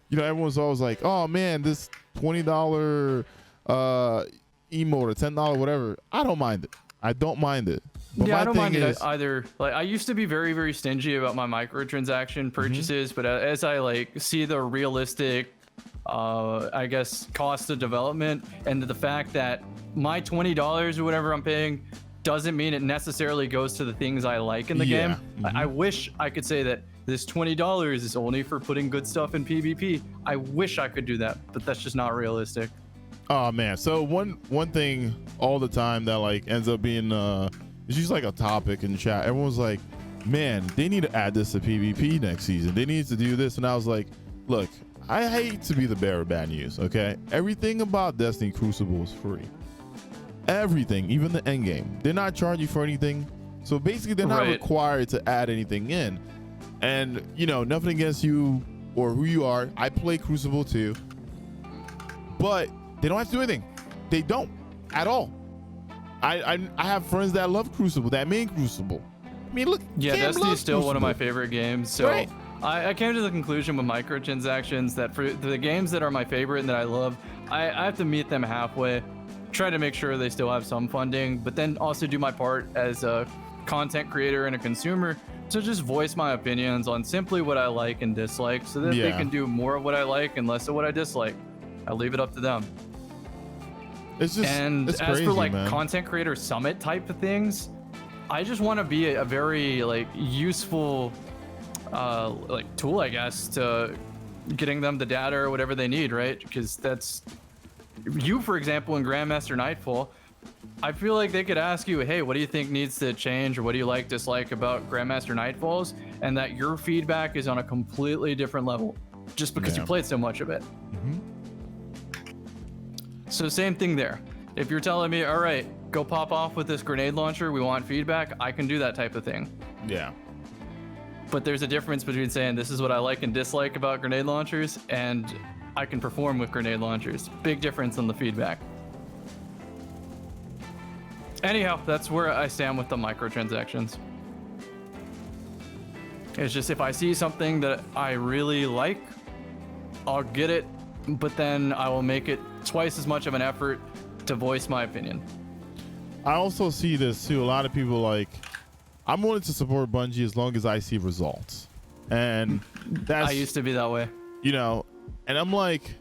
You know, everyone's always like, oh man, this $20 emote or $10 whatever. I don't mind it. But yeah, I don't mind it either. Like, I used to be very, very stingy about my microtransaction purchases, but as I like see the realistic, I guess, cost of development and the fact that my $20 or whatever I'm paying doesn't mean it necessarily goes to the things I like in the game. I wish I could say that this $20 is only for putting good stuff in PvP. I wish I could do that, but that's just not realistic. Oh man, so one thing all the time that like ends up being it's just like a topic in chat. Everyone's like, man, they need to add this to PvP next season. They need to do this. And I was like, look, I hate to be the bearer of bad news, okay? Everything about Destiny Crucible is free. Everything, even the end game. They're not charging you for anything. So basically they're not required to add anything in. And you know, nothing against you or who you are. I play Crucible too. But they don't have to do anything. They don't at all. I have friends that love Crucible, that main Crucible. I mean, look. Yeah, Destiny is still Crucible. one of my favorite games. So right. I came to the conclusion with microtransactions that for the games that are my favorite and that I love, I have to meet them halfway. Try to make sure they still have some funding, but then also do my part as a content creator and a consumer to just voice my opinions on simply what I like and dislike so that they can do more of what I like and less of what I dislike. I leave it up to them. It's just, and it's as crazy, for like man. content creator summit type of things, I just want to be a very like useful like tool, I guess, to getting them the data or whatever they need, right? Because that's you, for example, in Grandmaster Nightfall. I feel like they could ask you, hey, what do you think needs to change, or what do you like, dislike about Grandmaster Nightfalls, and that your feedback is on a completely different level just because you played so much of it. So same thing there. If you're telling me, all right, go pop off with this grenade launcher, we want feedback, I can do that type of thing. Yeah. But there's a difference between saying this is what I like and dislike about grenade launchers and I can perform with grenade launchers. Big difference in the feedback. Anyhow, that's where I stand with the microtransactions. It's just if I see something that I really like, I'll get it, but then I will make it twice as much of an effort to voice my opinion. I also see this too. A lot of people like, I'm willing to support Bungie as long as I see results. And that's, I used to be that way. You know, and I'm like,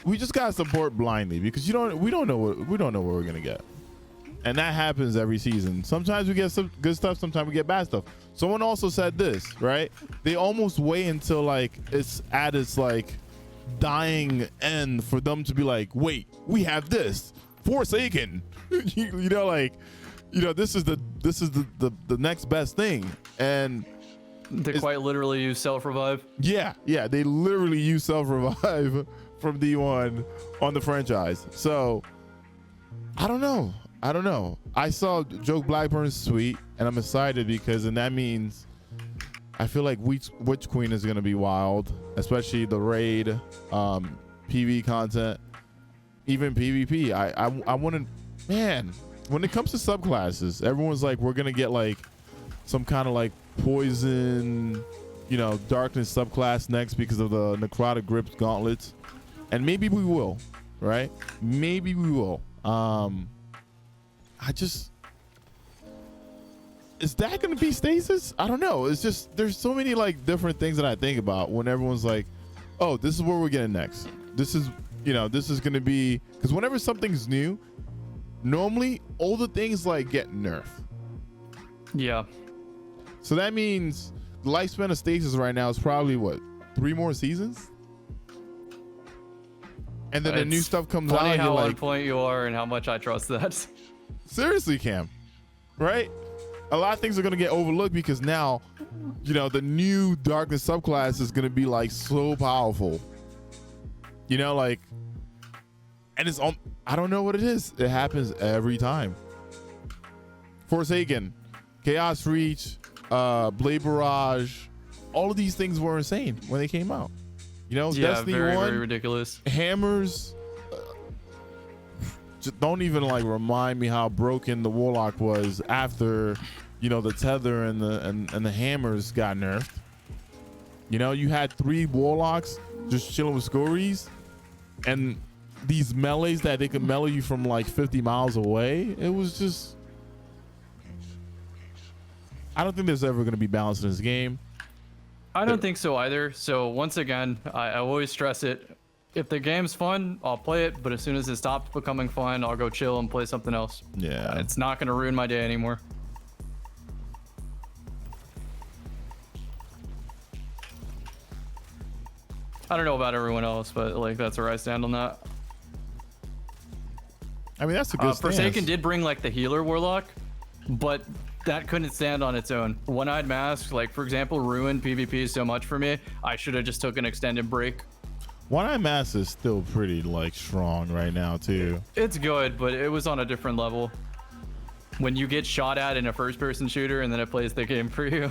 we just gotta support blindly because we don't know what we're gonna get. And that happens every season. Sometimes we get some good stuff, sometimes we get bad stuff. Someone also said this, right? They almost wait until like it's at its like dying end for them to be like, wait, we have this Forsaken. you know, like, you know, this is the next best thing. And they quite literally use self-revive. Yeah, they literally use self-revive from D1 on the franchise. So I don't know. I saw Joe Blackburn's tweet, and I'm excited because then that means I feel like Witch Queen is gonna be wild, especially the raid, PV content, even PvP. I want to, man. When it comes to subclasses, everyone's like, we're gonna get like some kind of like poison, you know, darkness subclass next because of the necrotic grips gauntlets, and maybe we will, right? Maybe we will. Is that gonna be stasis? I don't know. It's just there's so many like different things that I think about when everyone's like, oh, this is where we're getting next. This is, you know, this is gonna be, because whenever something's new, normally all the things like get nerfed. Yeah. So that means the lifespan of stasis right now is probably what, 3 more seasons? And then the new stuff comes out. Funny how like, on point you are and how much I trust that. Seriously, Cam, right? A lot of things are gonna get overlooked because now, you know, the new darkness subclass is gonna be like so powerful. You know, like, and it's on. I don't know what it is. It happens every time. Forsaken, Chaos Reach, Blade Barrage, all of these things were insane when they came out. You know, yeah, Destiny very, 1, very ridiculous. Hammers. Just don't even like remind me how broken the Warlock was after, you know, the tether and the hammers got nerfed. You know, you had 3 Warlocks just chilling with Scories, and these melees that they could melee you from like 50 miles away. It was just, I don't think there's ever going to be balance in this game. I don't think so either. So once again, I always stress it. If the game's fun, I'll play it. But as soon as it stops becoming fun, I'll go chill and play something else. Yeah. It's not going to ruin my day anymore. I don't know about everyone else, but like that's where I stand on that. I mean, that's a good stance. Forsaken did bring like the healer Warlock, but that couldn't stand on its own. One-Eyed Mask, like for example, ruined PvP so much for me. I should have just took an extended break. One-Eyed Mask is still pretty like strong right now too. It's good, but it was on a different level. When you get shot at in a first-person shooter and then it plays the game for you.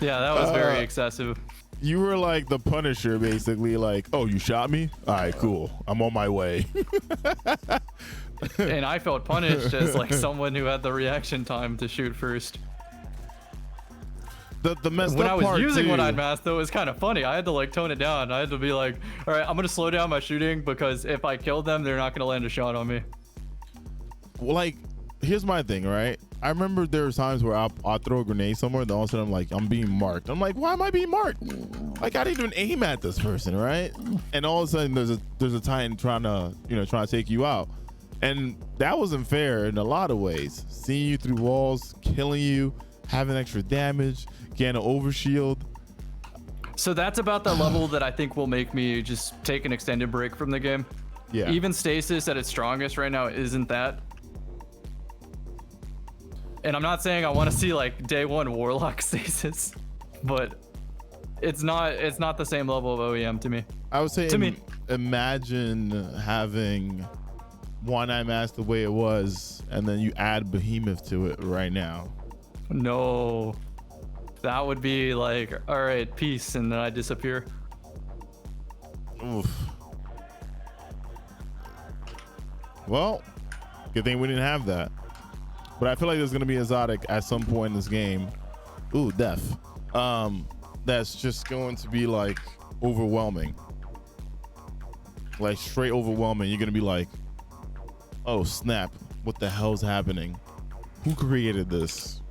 Yeah, that was very excessive. You were like the Punisher, basically. Like, oh, you shot me? All right, cool. I'm on my way. And I felt punished as like someone who had the reaction time to shoot first. The messed when up I was part using too. One-Eyed Mask, though, it was kind of funny. I had to like tone it down. I had to be like, all right, I'm gonna slow down my shooting because if I kill them, they're not gonna land a shot on me. Well, like, here's my thing, right? I remember there were times where I'll throw a grenade somewhere, then all of a sudden I'm like, I'm being marked. I'm like, why am I being marked? Like, I didn't even aim at this person, right? And all of a sudden there's a Titan trying to take you out. And that wasn't fair in a lot of ways. Seeing you through walls, killing you, having extra damage, getting an overshield. So that's about the level that I think will make me just take an extended break from the game. Yeah. Even stasis at its strongest right now isn't that. And I'm not saying I want to see like day 1 Warlock stasis, but it's not the same level of OEM to me. I would say imagine having One-Eyed Mask the way it was, and then you add Behemoth to it right now. No, that would be like, all right, peace, and then I disappear. Oof. Well, good thing we didn't have that. But I feel like there's gonna be exotic at some point in this game. Ooh, death. That's just going to be like overwhelming. Like straight overwhelming. You're gonna be like, oh snap, what the hell's happening? Who created this?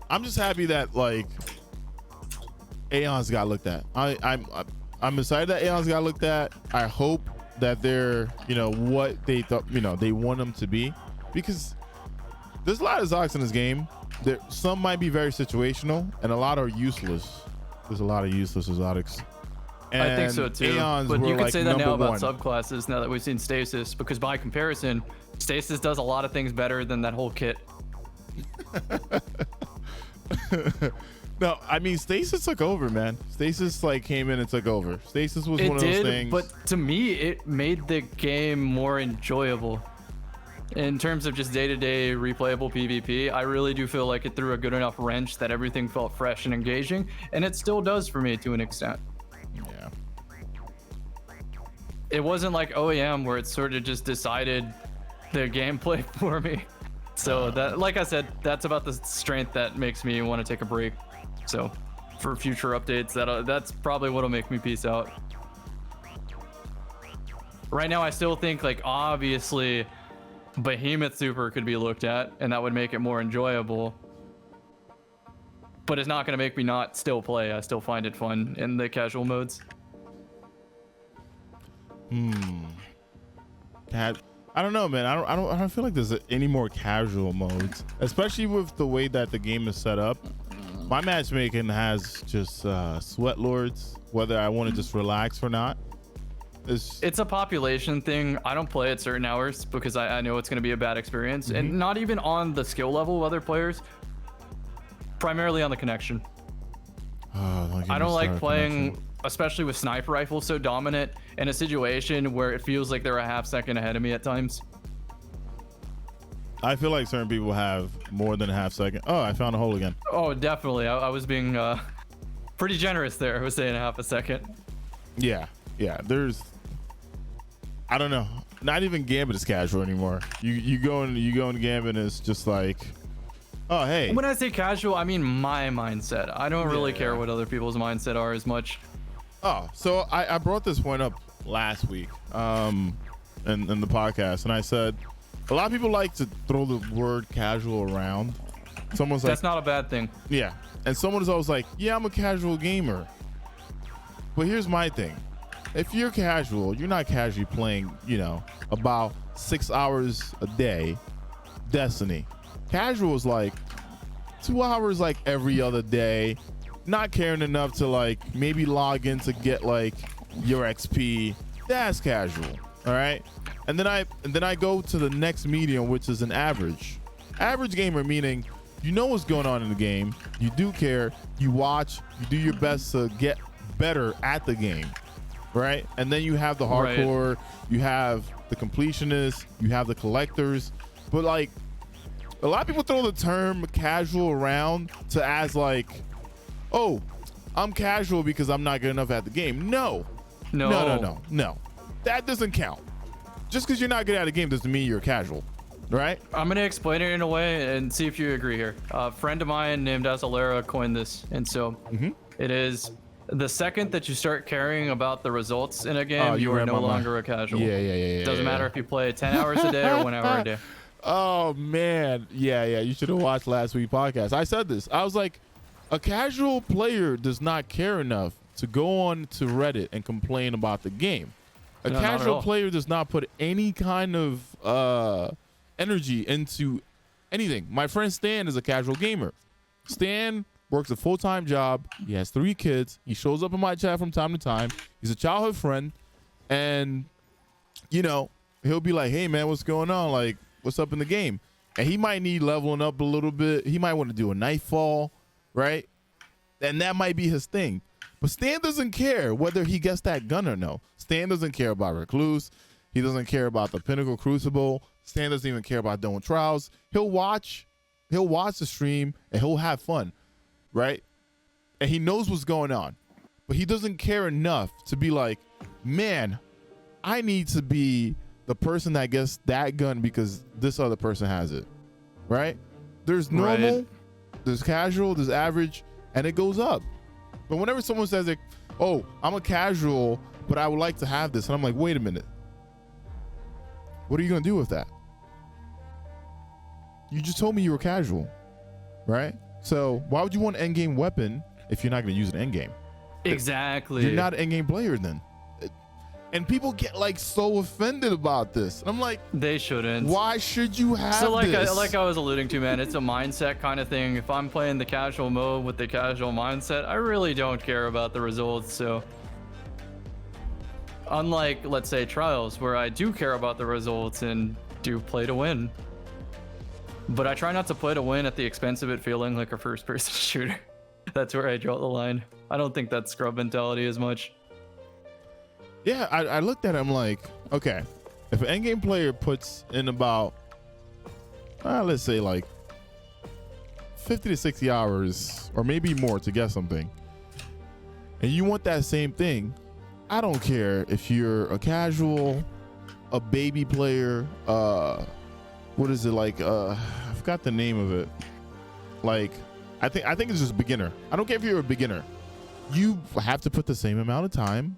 I'm just happy that like Aeon's got looked at. I'm excited that Aeon's got looked at. I hope that they're, you know, what they thought, you know, they want them to be. Because there's a lot of exotics in this game. Some might be very situational, and a lot are useless. There's a lot of useless exotics. And I think so too. Aeons but you could like say that now about one. subclasses now that we've seen stasis, because by comparison, stasis does a lot of things better than that whole kit. No, I mean Stasis took over, man. Stasis like came in and took over. Stasis was one of those things. But to me, it made the game more enjoyable. In terms of just day-to-day replayable PvP, I really do feel like it threw a good enough wrench that everything felt fresh and engaging, and it still does for me to an extent. Yeah. It wasn't like OEM where it sort of just decided the gameplay for me. So that, like I said, that's about the strength that makes me want to take a break. So for future updates, that's probably what'll make me peace out. Right now, I still think like obviously Behemoth Super could be looked at, and that would make it more enjoyable. But it's not gonna make me not still play. I still find it fun in the casual modes. I don't know, man. I don't feel like there's any more casual modes, especially with the way that the game is set up. My matchmaking has just sweat lords, whether I want to just relax or not. It's a population thing. I don't play at certain hours because I know it's going to be a bad experience, and not even on the skill level of other players. Primarily on the connection. I don't like playing, especially with sniper rifles so dominant, in a situation where it feels like they're a half second ahead of me at times. I feel like certain people have more than a half second. Oh, I found a hole again. Oh, definitely. I was being pretty generous there. I was saying a half a second. Yeah. There's, I don't know. Not even Gambit is casual anymore. You go in Gambit and it's just like, oh hey. When I say casual, I mean my mindset. I don't really care what other people's mindset are as much. Oh, so I brought this point up last week in the podcast, and I said a lot of people like to throw the word casual around. Someone's like, that's not a bad thing. Yeah. And someone is always like, yeah, I'm a casual gamer. But here's my thing. If you're casual, you're not casually playing, about 6 hours a day Destiny. Casual is like 2 hours like every other day, not caring enough to like maybe log in to get like your XP. That's casual. All right. And then I go to the next medium, which is an average gamer, meaning you know what's going on in the game, you do care, you watch, you do your best to get better at the game, right? And then you have the hardcore, you have the completionists, you have the collectors. But like a lot of people throw the term casual around to as like, oh, I'm casual because I'm not good enough at the game. No. That doesn't count. Just because you're not good at a game doesn't mean you're casual, right? I'm going to explain it in a way and see if you agree here. A friend of mine named Azalera coined this. And so it is the second that you start caring about the results in a game, you are no longer a casual. Yeah. Doesn't matter if you play 10 hours a day or 1 hour a day. Oh, man. Yeah. You should have watched last week's podcast. I said this. I was like, a casual player does not care enough to go on to Reddit and complain about the game. A casual player does not put any kind of energy into anything. My friend Stan is a casual gamer. Stan works a full-time job. He has 3 kids. He shows up in my chat from time to time. He's a childhood friend. And, he'll be like, hey, man, what's going on? Like, what's up in the game? And he might need leveling up a little bit. He might want to do a Nightfall, right? And that might be his thing. But Stan doesn't care whether he gets that gun or no. Stan doesn't care about Recluse. He doesn't care about the Pinnacle Crucible. Stan doesn't even care about doing trials. He'll watch the stream and he'll have fun, right? And he knows what's going on. But he doesn't care enough to be like, man, I need to be the person that gets that gun because this other person has it, right? There's normal, there's casual, there's average, and it goes up. But whenever someone says like, oh, I'm a casual, but I would like to have this, and I'm like, wait a minute. What are you going to do with that? You just told me you were casual, right? So why would you want an endgame weapon if you're not going to use an endgame? Exactly. You're not an endgame player then. And people get like so offended about this. I'm like, they shouldn't. Why should you have this? So like I was alluding to, man, it's a mindset kind of thing. If I'm playing the casual mode with the casual mindset, I really don't care about the results. So unlike, let's say, trials, where I do care about the results and do play to win. But I try not to play to win at the expense of it feeling like a first-person shooter. That's where I draw the line. I don't think that's scrub mentality as much. Yeah, I looked at it, I'm like, okay, if an endgame player puts in about, let's say like 50 to 60 hours or maybe more to get something, and you want that same thing, I don't care if you're a casual, a baby player, what is it like? I forgot the name of it. Like, I think it's just beginner. I don't care if you're a beginner. You have to put the same amount of time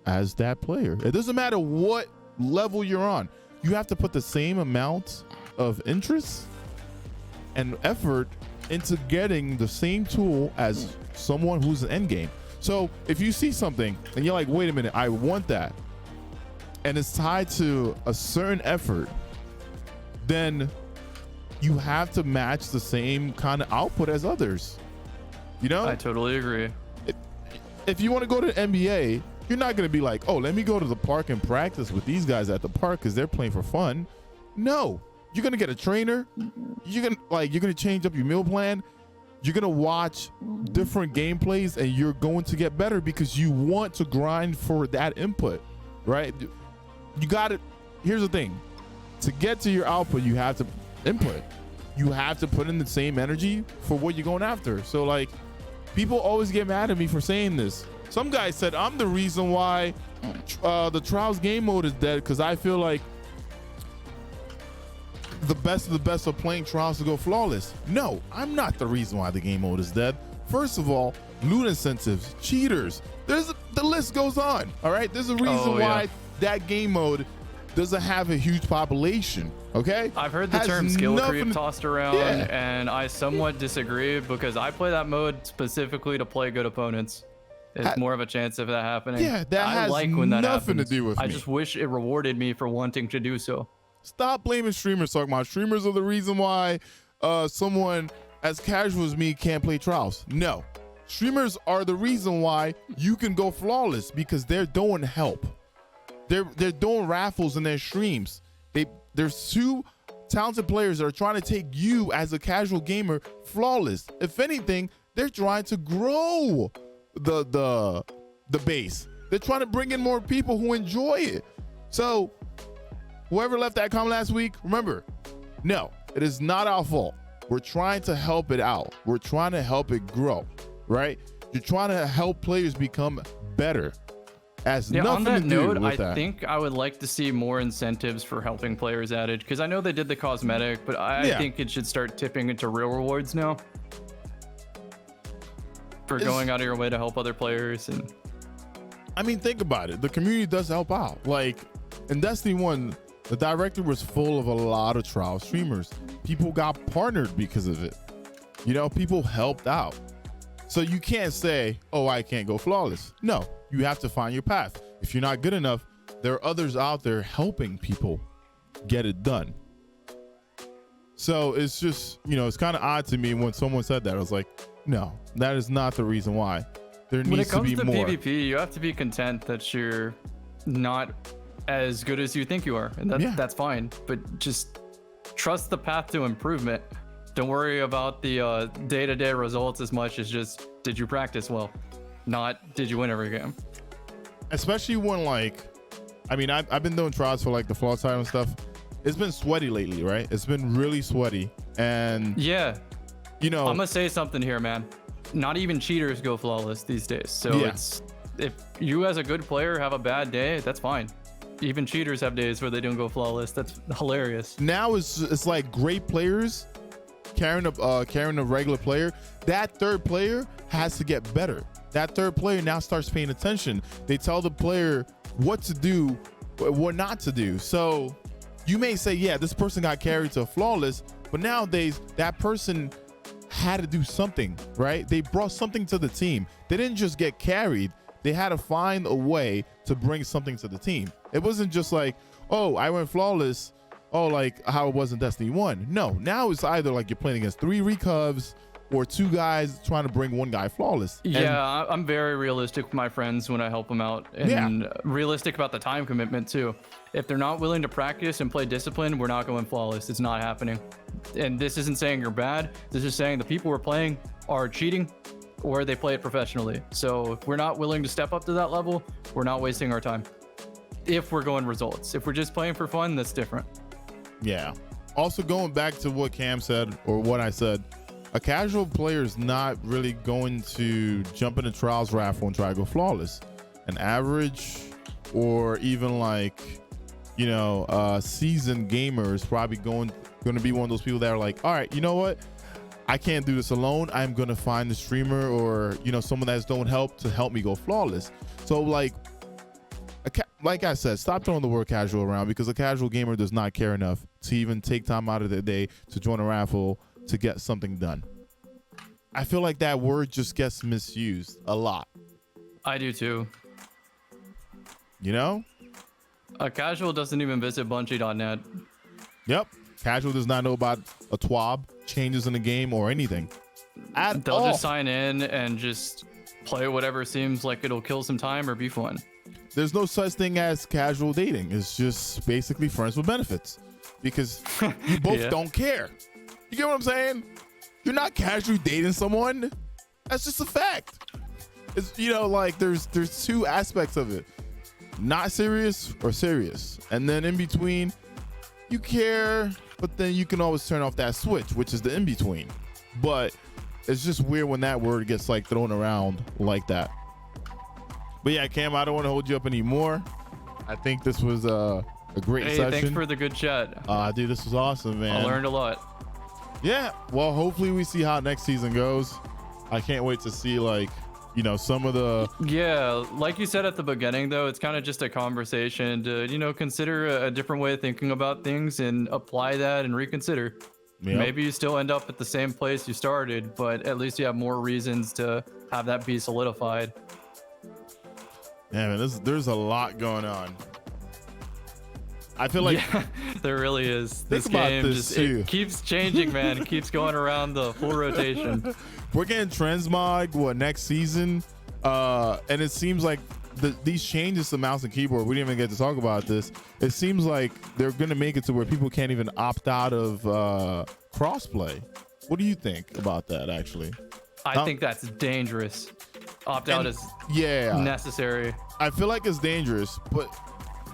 as that player. It doesn't matter what level you're on. You have to put the same amount of interest and effort into getting the same tool as someone who's an end game. So if you see something and you're like, wait a minute, I want that, and it's tied to a certain effort, then you have to match the same kind of output as others. You know? I totally agree. If you want to go to the NBA, you're not going to be like, oh, let me go to the park and practice with these guys at the park because they're playing for fun. No, you're going to get a trainer. You're going to change up your meal plan. You're going to watch different gameplays and you're going to get better because you want to grind for that input, right? You got it. Here's the thing. To get to your output, you have to input. You have to put in the same energy for what you're going after. So like, people always get mad at me for saying this. Some guy said I'm the reason why the Trials game mode is dead because I feel like the best of the best are playing Trials to go flawless. No, I'm not the reason why the game mode is dead. First of all, loot incentives, cheaters. The list goes on. All right, there's a reason why that game mode doesn't have a huge population. Okay, I've heard the term skill creep tossed around, and I somewhat disagree because I play that mode specifically to play good opponents. It's more of a chance of that happening. Yeah, that has when that nothing happens. To do with me. I just wish it rewarded me for wanting to do so. Stop blaming streamers. Talking about streamers are the reason why someone as casual as me can't play Trials. No, streamers are the reason why you can go flawless because they're doing help. They're doing raffles in their streams. There's two talented players that are trying to take you as a casual gamer flawless. If anything, they're trying to grow the base. They're trying to bring in more people who enjoy it. So whoever left that comment last week, remember, no, it is not our fault. We're trying to help it out. We're trying to help it grow, right? You're trying to help players become better. On that note, I think I would like to see more incentives for helping players added because I know they did the cosmetic, but I think it should start tipping into real rewards now for going out of your way to help other players. And I mean, think about it. The community does help out. Like in Destiny 1, the director was full of a lot of trial streamers. People got partnered because of it. You know, people helped out. So you can't say, oh, I can't go flawless. No, you have to find your path. If you're not good enough, there are others out there helping people get it done. So it's just, you know, it's kind of odd to me when someone said that. I was like, no, that is not the reason why. There needs to be more. When it comes to PvP, you have to be content that you're not as good as you think you are. And that's fine. But just trust the path to improvement. Don't worry about the day-to-day results as much as just, did you practice well? Not, did you win every game? Especially when, like, I mean, I've been doing trials for, like, the fall time and stuff. It's been sweaty lately, right? It's been really sweaty. And, yeah, you know. I'm going to say something here, man. Not even cheaters go flawless these days. So it's, if you as a good player have a bad day, that's fine. Even cheaters have days where they don't go flawless. That's hilarious. Now it's like great players carrying a regular player. That third player has to get better. That third player now starts paying attention. They tell the player what to do, what not to do. So you may say, yeah, this person got carried to flawless, but nowadays that person had to do something, right? They brought something to the team. They didn't just get carried. They had to find a way to bring something to the team. It wasn't just like, oh, I went flawless, oh, like how it was in Destiny 1. No, now it's either like you're playing against 3 recovs or 2 guys trying to bring 1 guy flawless. Yeah, I'm very realistic with my friends when I help them out, and realistic about the time commitment too. If they're not willing to practice and play discipline, we're not going flawless. It's not happening. And this isn't saying you're bad. This is saying the people we're playing are cheating or they play it professionally. So if we're not willing to step up to that level, we're not wasting our time. If we're going results, if we're just playing for fun, that's different. Yeah. Also, going back to what Cam said, or what I said, a casual player is not really going to jump into trials raffle and try to go flawless. An average, or even like, you know, seasoned gamer is probably going to be one of those people that are like, all right, you know what? I can't do this alone. I'm going to find the streamer or, you know, someone that's don't help to help me go flawless. So like I said, stop throwing the word casual around, because a casual gamer does not care enough to even take time out of their day to join a raffle to get something done. I feel like that word just gets misused a lot. I do too. You know? A casual doesn't even visit Bungie.net. Yep. Casual does not know about a TWAB, changes in the game, or anything. They'll just sign in and just play whatever seems like it'll kill some time or be fun. There's no such thing as casual dating. It's just basically friends with benefits, because you both don't care. You get what I'm saying? You're not casually dating someone. That's just a fact. It's, you know, like there's two aspects of it. Not serious or serious. And then in between, you care, but then you can always turn off that switch, which is the in between. But it's just weird when that word gets like thrown around like that. But yeah, Cam, I don't want to hold you up anymore. I think this was a great session. Thanks for the good chat. Dude, this was awesome, man. I learned a lot. Yeah, well, hopefully we see how next season goes. I can't wait to see, like, you know, some of the... Yeah, like you said at the beginning, though, it's kind of just a conversation to, you know, consider a different way of thinking about things and apply that and reconsider. Yep. Maybe you still end up at the same place you started, but at least you have more reasons to have that be solidified. Yeah, man, there's a lot going on. I feel like there really is. This game it keeps changing, man. It keeps going around the full rotation. We're getting Transmog next season, and it seems like these changes to mouse and keyboard, we didn't even get to talk about this. It seems like they're gonna make it to where people can't even opt out of crossplay. What do you think about that, actually? I think that's dangerous. Opt out is necessary. I feel like it's dangerous, but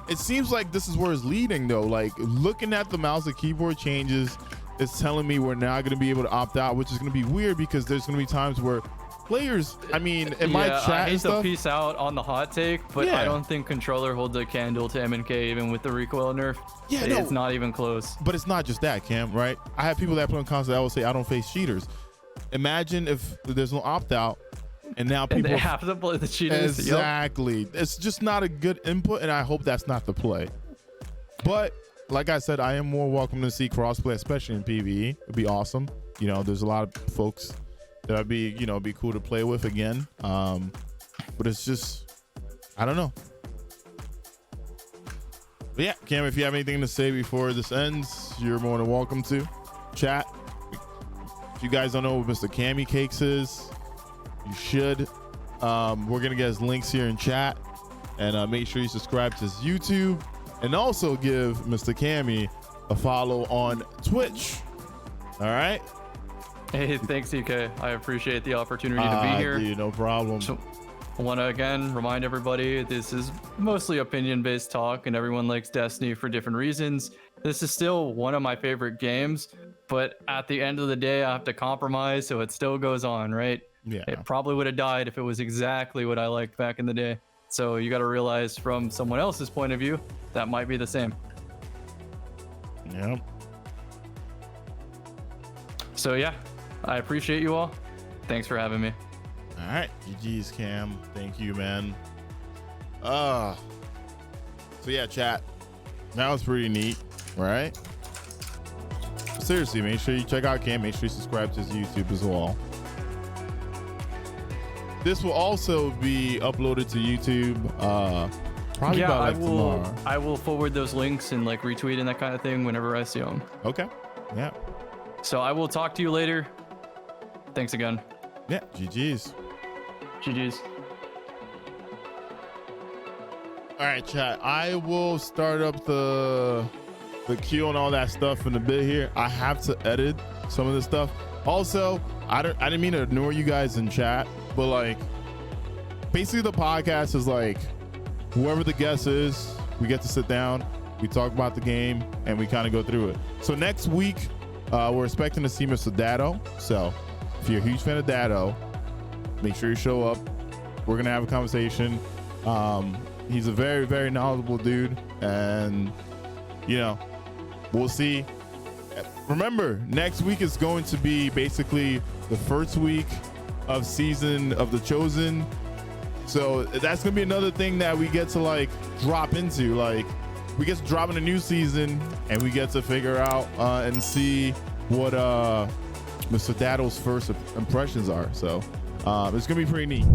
it seems like this is where it's leading, though. Like, looking at the mouse and keyboard changes, it's telling me we're now going to be able to opt out, which is going to be weird, because there's going to be times where players, I mean, in my chat I hate and stuff, to piece out on the hot take, but I don't think controller holds a candle to M&K, even with the recoil nerf. Yeah, it's not even close. But it's not just that, Cam, right? I have people that play on console that will say, I don't face cheaters. Imagine if there's no opt out, and now people they have to play the cheaters. Exactly. Yep. It's just not a good input, and I hope that's not the play. But like I said, I am more welcome to see crossplay, especially in PvE. It'd be awesome. You know, there's a lot of folks that I'd be, you know, be cool to play with again. But it's just, I don't know. But yeah, Cam, if you have anything to say before this ends, you're more than welcome to chat. If you guys don't know what Mr. CammyCakes is, you should. We're gonna get his links here in chat, and make sure you subscribe to his YouTube, and also give Mr. Cammy a follow on Twitch. All right. Hey, thanks, EK. I appreciate the opportunity to be here. Dude, no problem. So, I want to again remind everybody this is mostly opinion-based talk, and everyone likes Destiny for different reasons. This is still one of my favorite games, but at the end of the day, I have to compromise, so it still goes on, right? Yeah. It probably would have died if it was exactly what I liked back in the day. So you got to realize from someone else's point of view, that might be the same. Yep. So yeah, I appreciate you all. Thanks for having me. All right. GG's, Cam. Thank you, man. So yeah, chat. That was pretty neat, right? Seriously, make sure you check out Cam. Make sure you subscribe to his YouTube as well. This will also be uploaded to YouTube probably about like tomorrow. I will forward those links and like retweet and that kind of thing whenever I see them. Okay. Yeah. So I will talk to you later. Thanks again. Yeah. GG's. GG's. All right, chat. I will start up the the queue and all that stuff in a bit here. I have to edit some of this stuff. Also, I didn't mean to ignore you guys in chat, but like basically the podcast is like whoever the guest is, we get to sit down, we talk about the game, and we kind of go through it. So next week, we're expecting to see Mr. Dado. So if you're a huge fan of Dado, make sure you show up. We're gonna have a conversation. He's a very, very knowledgeable dude, and you know, we'll see. Remember, next week is going to be basically the first week of season of The Chosen. So that's gonna be another thing that we get to like drop into. Like we get to drop in a new season, and we get to figure out and see what Mr. Dado's first impressions are. So it's gonna be pretty neat.